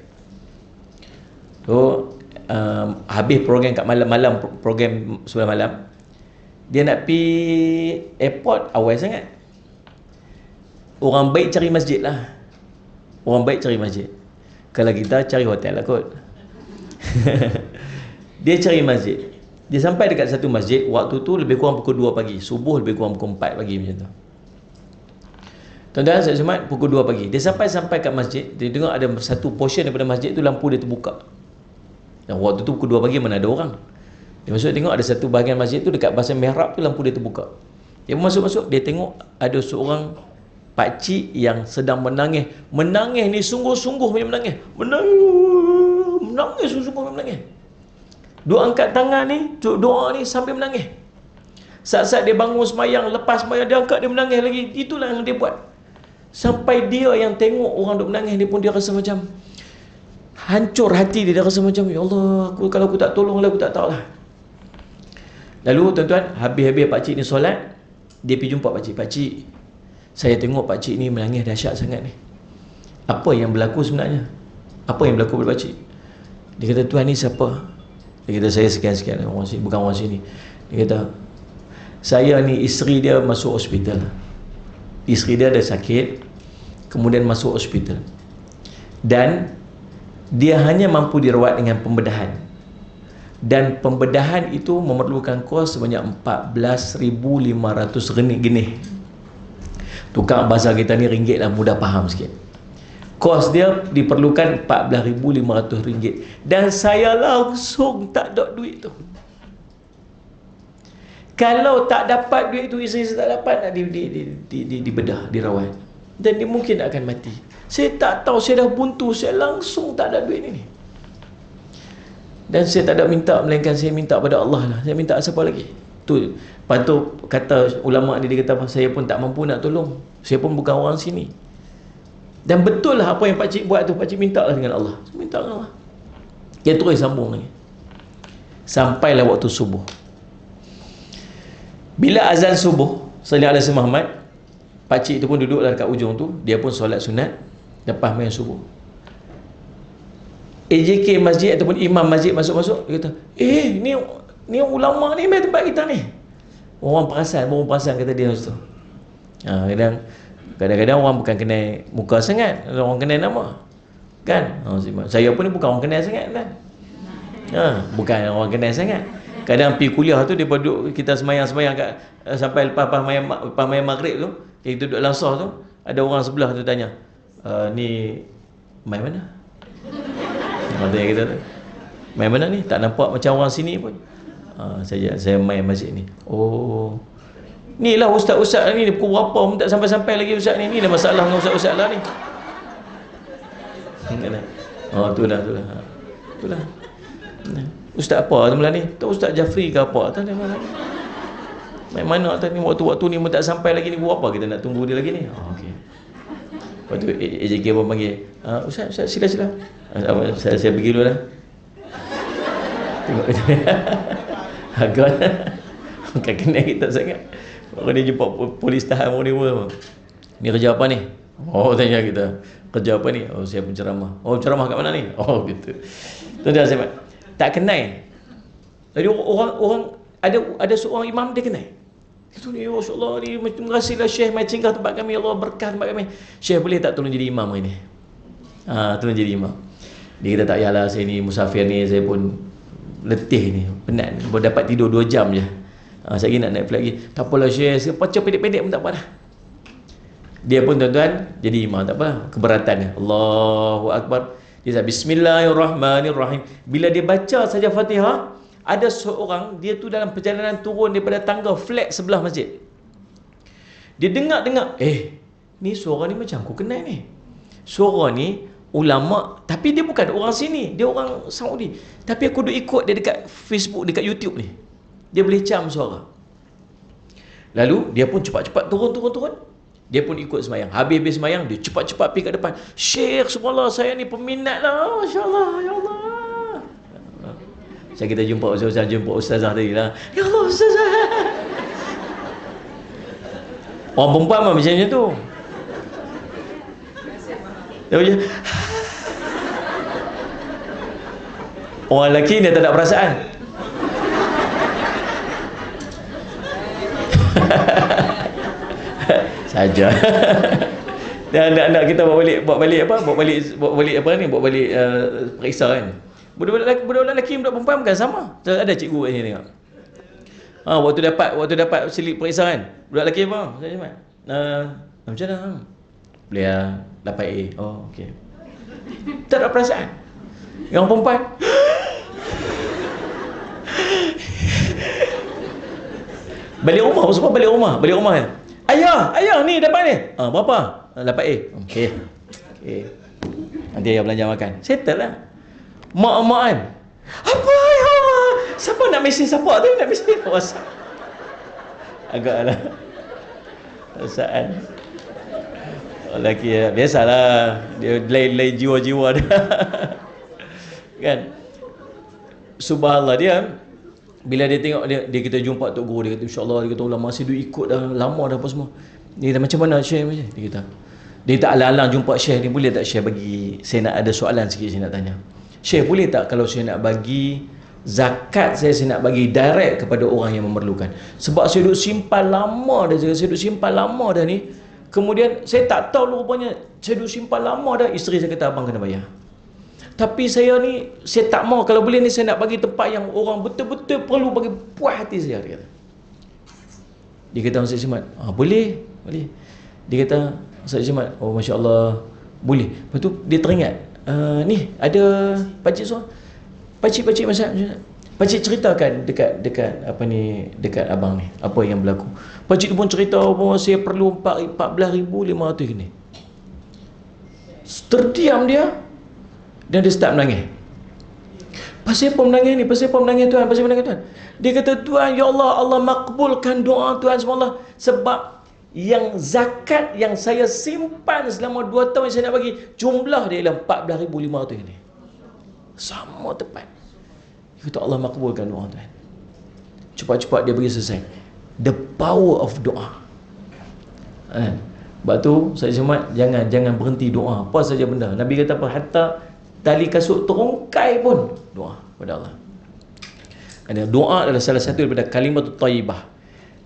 Tu habis program kat malam program sebelah malam. Dia nak pergi airport awal sangat. Orang baik cari masjid lah. Kalau kita cari hotel lah kot. Dia cari masjid. Dia sampai dekat satu masjid, waktu tu lebih kurang pukul 2 pagi. Subuh lebih kurang pukul 4 pagi macam tu. Tuan-tuan, saya Jumaat pukul 2 pagi. Dia sampai kat masjid, dia tengok ada satu portion daripada masjid tu lampu dia terbuka. Dan waktu tu pukul 2 pagi mana ada orang. Dia masuk tengok ada satu bahagian masjid tu dekat bahagian mihrab tu lampu dia terbuka. Dia masuk-masuk, dia tengok ada seorang pakcik yang sedang menangis. Menangis ni sungguh-sungguh punya menangis. Menangis sungguh-sungguh punya menangis. Dia angkat tangan ni, doa ni sambil menangis. Saat-saat dia bangun semayang, lepas semayang dia angkat, dia menangis lagi. Itulah yang dia buat. Sampai dia yang tengok orang duk menangis, dia pun dia rasa macam hancur hati dia. Dia rasa macam, ya Allah, kalau aku tak tolong, aku tak tahulah. Lalu tuan-tuan, habis-habis pakcik ni solat, dia pergi jumpa pakcik. Pakcik, saya tengok pakcik ni menangis dahsyat sangat ni. Apa yang berlaku sebenarnya? Apa yang berlaku pada pakcik? Dia kata, tuan ni siapa? Dia kata, saya sekian-sekian orang sini, bukan orang sini. Dia kata, saya ni isteri dia masuk hospital. Isteri dia ada sakit, kemudian masuk hospital. Dan dia hanya mampu dirawat dengan pembedahan. Dan pembedahan itu memerlukan kos sebanyak 14,500 ringgit. Tukar bahasa kita ni ringgit lah, mudah faham sikit. Kos dia diperlukan 14,500 ringgit. Dan saya langsung tak ada duit tu. Kalau tak dapat duit tu, isteri saya tak dapat nak dibedah, dirawat. Dan dia mungkin akan mati. Saya tak tahu, saya dah buntu, saya langsung tak ada duit ni. Dan saya tak ada minta, melainkan saya minta pada Allah lah. Saya minta siapa lagi? Tu, lepas tu kata ulama ni, dia kata, saya pun tak mampu nak tolong. Saya pun bukan orang sini. Dan betul lah apa yang pakcik buat tu. Pakcik minta lah dengan Allah. Minta dengan Allah. Dia terus sambung lagi. Sampailah waktu subuh. Bila azan subuh, sallallahu alaihi Muhammad, pakcik tu pun duduklah dekat ujung tu. Dia pun solat sunat lepas main subuh. AJK masjid ataupun imam masjid masuk-masuk, dia kata, ni ulama ni main tempat kita ni. Orang perasan kata dia macam tu. Kadang-kadang orang bukan kenal muka sangat, orang kenal nama, kan? Saya pun ni bukan orang kenal sangat kan? Bukan orang kenal sangat. Kadang pergi kuliah tu, dia duduk, kita semayang-semayang kat, sampai lepas main maghrib tu, kita duduk langsor tu, ada orang sebelah tu tanya, ni main mana? Tanya kita tu, main mana ni? Tak nampak macam orang sini pun. Saya main masjid ni. Oh, ni lah ustaz-ustaz ni, pukul berapa pun tak sampai-sampai lagi ustaz ni. Ni dah masalah dengan ustaz-ustaz lah ni. Itulah. Ustaz apa tu ni? Tu Ustaz Jafri ke apa? Tak ada mana. Main mana tadi, waktu-waktu ni pun tak sampai lagi ni, buat apa kita nak tunggu dia lagi ni? Okey. Lepas tu AJK pun panggil, Ustaz sila. Saya pergi dulu lah. Tengok agak bukan kenal kita sangat. Orang dia jumpa polis tahan orang dia. Ni kerja apa ni? Tanya kita. Kerja apa ni? Saya penceramah. Penceramah kat mana ni? Gitu. Tuan-tuan saya tak kenal. Jadi orang ada seorang imam dia kenal. Itu ni, masya-Allah ni, terima kasihlah Syekh mai singgah tempat kami, Allah berkah tempat kami. Syekh boleh tak tolong jadi imam hari ni? Tolong jadi imam. Dia kata, tak payahlah, saya ni musafir ni, saya pun letih ni, penat, baru dapat tidur 2 jam je. Saya lagi nak naik lagi. Tak apalah Syekh, saya baca pendek-pendek pun tak apa dah. Dia pun tuan-tuan jadi imam, tak apa, keberatan dia. Allahu Akbar. Dia kata, Bismillahirrahmanirrahim. Bila dia baca saja Fatihah, ada seorang, dia tu dalam perjalanan turun daripada tangga flat sebelah masjid. Dia dengar, ni suara ni macam aku kenal ni. Suara ni ulama, tapi dia bukan orang sini, dia orang Saudi. Tapi aku duk ikut dia dekat Facebook, dekat YouTube ni. Dia boleh cam suara. Lalu dia pun cepat-cepat turun. Dia pun ikut semayang. Habis-habis semayang, dia cepat-cepat pergi kat depan. Syekh, subhanallah, saya ni peminat lah. Masya-Allah, ya Allah. Kita jumpa ustazah tadi lah. Ya Allah, ustazah. Orang perempuan pun macam tu. Dia macam, orang lelaki dia tak ada perasaan. Saja. Dan anak-anak kita bawa balik periksa kan. Budak lelaki budak perempuan bukan sama. Ada cikgu kat sini tengok. Waktu dapat selit periksa kan. Budak lelaki apa? Saya cakap, macam mana? Boleh dapat A. Oh, okey. Tak ada perasaan. Yang perempuan balik rumah kan. Ayah ni dapat ni. Berapa? Dapat A. Okey. Nanti ayah belanja makan. Settle lah. Mak kan. Apa ya? Siapa nak mesej siapa tu? Nak mesej WhatsApp. Agaklah perasaan. Lelaki biasalah. Dia lain jiwa-jiwa dia. Kan? Subhanallah dia. Bila dia tengok dia kita jumpa Tok Guru, dia kata insya-Allah, dia kata ulama masih duk ikut dah lama dah apa semua. Dia kata macam mana share macam dia kata. Dia tak alang-alang jumpa Syekh ni, boleh tak Syekh bagi, saya nak ada soalan sikit saya nak tanya. Syekh boleh tak kalau saya nak bagi zakat, saya nak bagi direct kepada orang yang memerlukan. Sebab saya duk simpan lama dah, saya duk simpan lama dah ni. Kemudian saya tak tahu rupanya saya duk simpan lama dah. Isteri saya kata abang kena bayar. Tapi saya ni, saya tak mau, kalau boleh ni saya nak bagi tempat yang orang betul-betul perlu bagi puas hati saya, dia kata. Dia kata Ustaz Simad, boleh. Dia kata Ustaz Simad, oh Masya Allah, boleh. Lepas tu dia teringat, ni ada pakcik suruh, pakcik macam pakcik ceritakan dekat dekat abang ni apa yang berlaku. Pakcik tu pun cerita bahawa saya perlu 14,500 ni. Terdiam dia. Dan dia start menangis. Pasal apa menangis ni? Pasal apa menangis Tuhan? Dia kata, Tuhan, ya Allah, Allah makbulkan doa Tuhan SWT. Sebab yang zakat yang saya simpan selama 2 tahun yang saya nak bagi, jumlah dia ialah 14,500 ni. Sama tepat. Dia kata, Allah makbulkan doa Tuhan. Cepat-cepat dia bagi selesai. The power of doa. Sebab tu, saya cuma jangan berhenti doa. Apa saja benda. Nabi kata apa? Hatta tali kasut terungkai pun doa kepada Allah. Kerana doa adalah salah satu daripada kalimat thayyibah.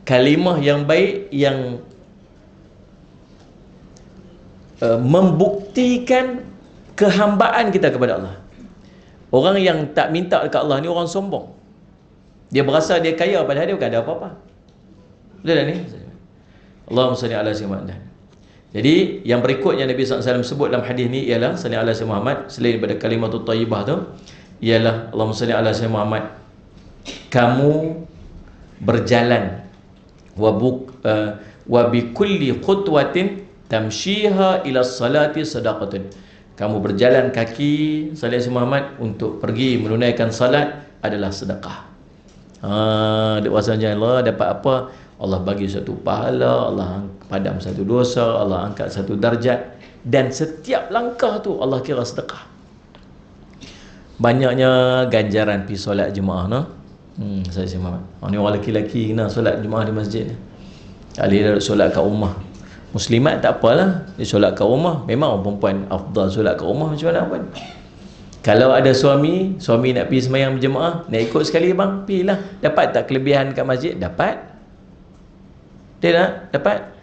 Kalimah yang baik yang membuktikan kehambaan kita kepada Allah. Orang yang tak minta dekat Allah ni orang sombong. Dia berasa dia kaya padahal dia bukan ada apa-apa. Betul tak ni? Allahumma salli ala sayyidina. Jadi yang berikutnya Nabi SAW sebut dalam hadis ni ialah salli ala sayyidina Muhammad, selain daripada kalimatut thayyibah tu ialah Allahumma salli ala sayyidina Muhammad, kamu berjalan wa bi kulli khutwatin tamshiha ila salati sadaqatun. Kamu berjalan kaki salli ala sayyidina Muhammad untuk pergi menunaikan salat adalah sedekah. Dia rasanya Allah dapat apa? Allah bagi satu pahala, Allah padam satu dosa, Allah angkat satu darjat, dan setiap langkah tu Allah kira sedekah. Banyaknya ganjaran pergi solat jemaah no. Saya Muhammad. Ni orang lelaki-lelaki kena solat jemaah di masjid. Kali dia solat kat rumah. Muslimat tak apalah, dia solat kat rumah. Memang orang perempuan afdal solat kat rumah macam mana pun. Kalau ada suami nak pergi sembahyang berjemaah, nak ikut sekali bang, pergilah. Dapat tak kelebihan kat masjid? Dapat. Dia nak dapat.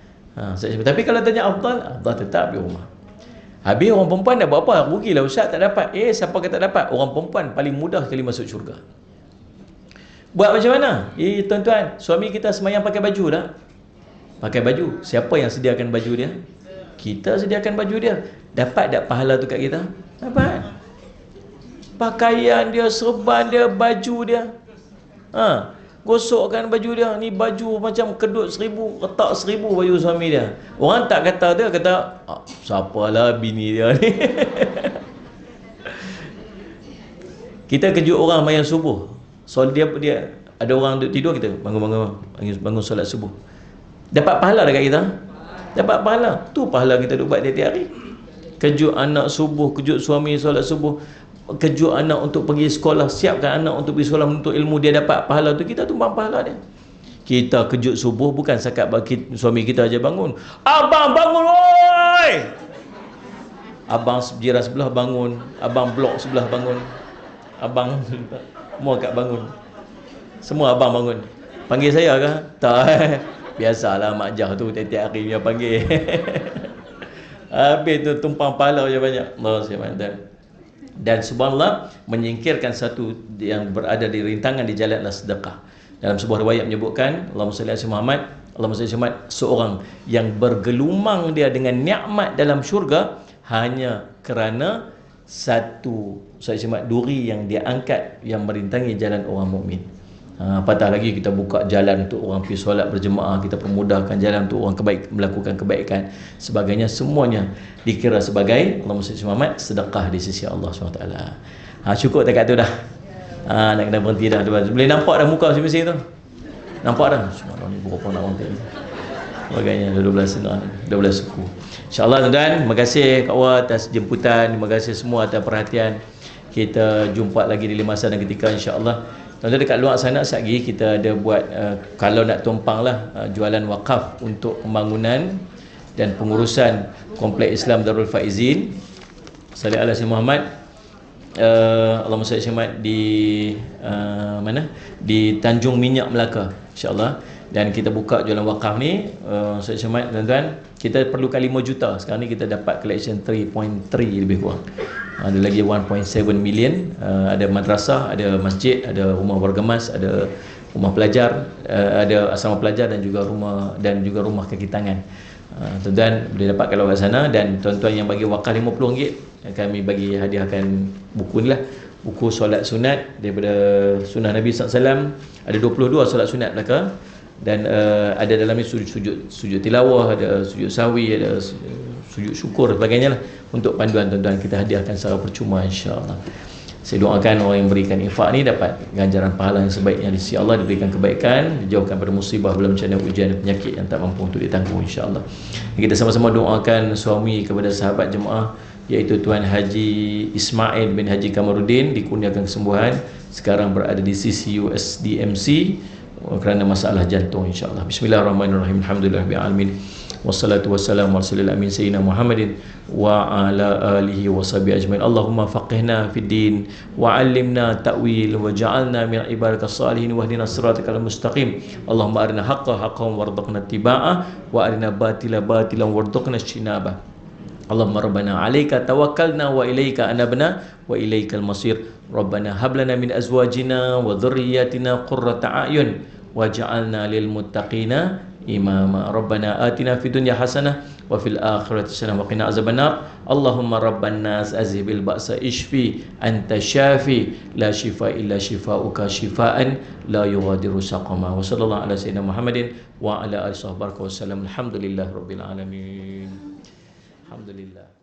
Tapi kalau tanya afdal tetap di rumah. Habis orang perempuan dah buat apa? Rugilah ustaz tak dapat. Siapa kata dapat? Orang perempuan paling mudah sekali masuk syurga. Buat macam mana? Tuan-tuan, suami kita sembahyang pakai baju tak? Pakai baju. Siapa yang sediakan baju dia? Kita sediakan baju dia. Dapat tak pahala tu kat kita? Dapat. Pakaian dia, serban dia, baju dia. Gosokkan baju dia. Ni baju macam kedut 1,000, retak 1,000 baju suami dia. Orang tak kata dia, kata siapalah bini dia ni. Kita kejut orang main subuh. So dia ada orang duduk tidur, kita bangun solat subuh. Dapat pahala dekat kita? Dapat pahala. Tu pahala kita duk buat tiap-tiap hari. Kejut anak subuh, kejut suami solat subuh, kejut anak untuk pergi sekolah, siapkan anak untuk pergi sekolah menuntut ilmu, dia dapat pahala tu, kita tumbang pahala dia. Kita kejut subuh bukan sekat bagi suami kita aja bangun. Abang bangun oi. Abang jiran sebelah bangun, abang blok sebelah bangun. Abang semua kat bangun. Semua abang bangun. Panggil saya ke? Tak. Biasalah mak jah tu tiap-tiap hari dia panggil. Habis tu tumpang pahala je banyak. Allah SWT. Dan subhanallah, menyingkirkan satu yang berada di rintangan di jalan adalah sedekah. Dalam sebuah riwayat menyebutkan, Allahumma salli ala Muhammad, Allahumma salli ala Muhammad, seorang yang bergelumang dia dengan nikmat dalam syurga hanya kerana satu duri yang dia angkat yang merintangi jalan orang mukmin. Apatah lagi kita buka jalan untuk orang pergi solat berjemaah, kita permudahkan jalan untuk orang melakukan kebaikan, sebagainya, semuanya dikira sebagai Allahumma salli ala Muhammad, sedekah di sisi Allah SWT. Cukup dekat tu dah. Nak kena berhenti dah. Boleh nampak dah muka masing-masing tu. Nampak dah. Subhanallah, ni berapa nak orang tengok. Sebagainya, dah 12 suku. InsyaAllah tuan-tuan, terima kasih Kak Wah atas jemputan, terima kasih semua atas perhatian. Kita jumpa lagi di masa dan ketika insyaAllah. Tuan-tuan dekat luar sana sekejap lagi kita ada buat kalau nak tumpang lah jualan wakaf untuk pembangunan dan pengurusan Kompleks Islam Darul Faizin. Salih ala Sayyidina Muhammad. Allahumma salli Muhammad di mana? Di Tanjung Minyak Melaka insya-Allah. Dan kita buka jualan wakaf ni Sayyidina Muhammad, tuan-tuan, kita perlukan 5 juta. Sekarang ni kita dapat collection 3.3 lebih kurang. Ada lagi 1.7 million. Ada madrasah, ada masjid, ada rumah bergemas, ada rumah pelajar, ada asrama pelajar dan juga rumah kaki tangan. Tuan-tuan boleh dapat kalau kat sana. Dan tuan-tuan yang bagi wakaf RM50, kami bagi hadiahkan buku ni lah, buku solat sunat daripada sunnah Nabi SAW. Ada 22 solat sunat belaka. Dan ada dalam ni sujud tilawah, ada sujud sawi, ada sujud syukur dan sebagainya lah, untuk panduan tuan-tuan kita hadiahkan secara percuma insya-Allah. Saya doakan orang yang berikan infak ni dapat ganjaran pahala yang sebaiknya di sisi Allah, diberikan kebaikan, dijauhkan pada musibah, bala bencana, ujian dan penyakit yang tak mampu untuk ditanggung insya-Allah. Kita sama-sama doakan suami kepada sahabat jemaah iaitu Tuan Haji Ismail bin Haji Kamaruddin, dikurniakan kesembuhan, sekarang berada di CCU SDMC kerana masalah jantung insya-Allah. Bismillahirrahmanirrahim. Alhamdulillahirabbil alamin. Wassalatu wassalamu ala rasulil amin sayyidina Muhammadin wa ala alihi washabihi ajmain. Allahumma faqihna fid din wa 'allimna ta'wil wa ja'alna min ibadikas salihin wahdina siratal mustaqim. Allahumma arina haqqan haqqan warzuqna ittiba'ah wa arina batila batilan warzuqna ijtinabah. Allahumma rabbana 'alaika tawakkalna wa ilaika anabna wa ilaikal masir. Rabbana hab lana min azwajina wa dhurriyyatina qurrata a'yun waj'alna lil muttaqina imama. Rabbana atina fid dunya hasanah wa fil akhirati hasanah wa qina azabannar. Allahumma rabban nas azhibil ba'sa ishfi anta syafi la shifa illa shifauka shifaan la yughadiru saqama. Wa sallallahu ala sayyidina Muhammadin wa ala alihi wasallam. Alhamdulillah rabbil alamin. Alhamdulillah.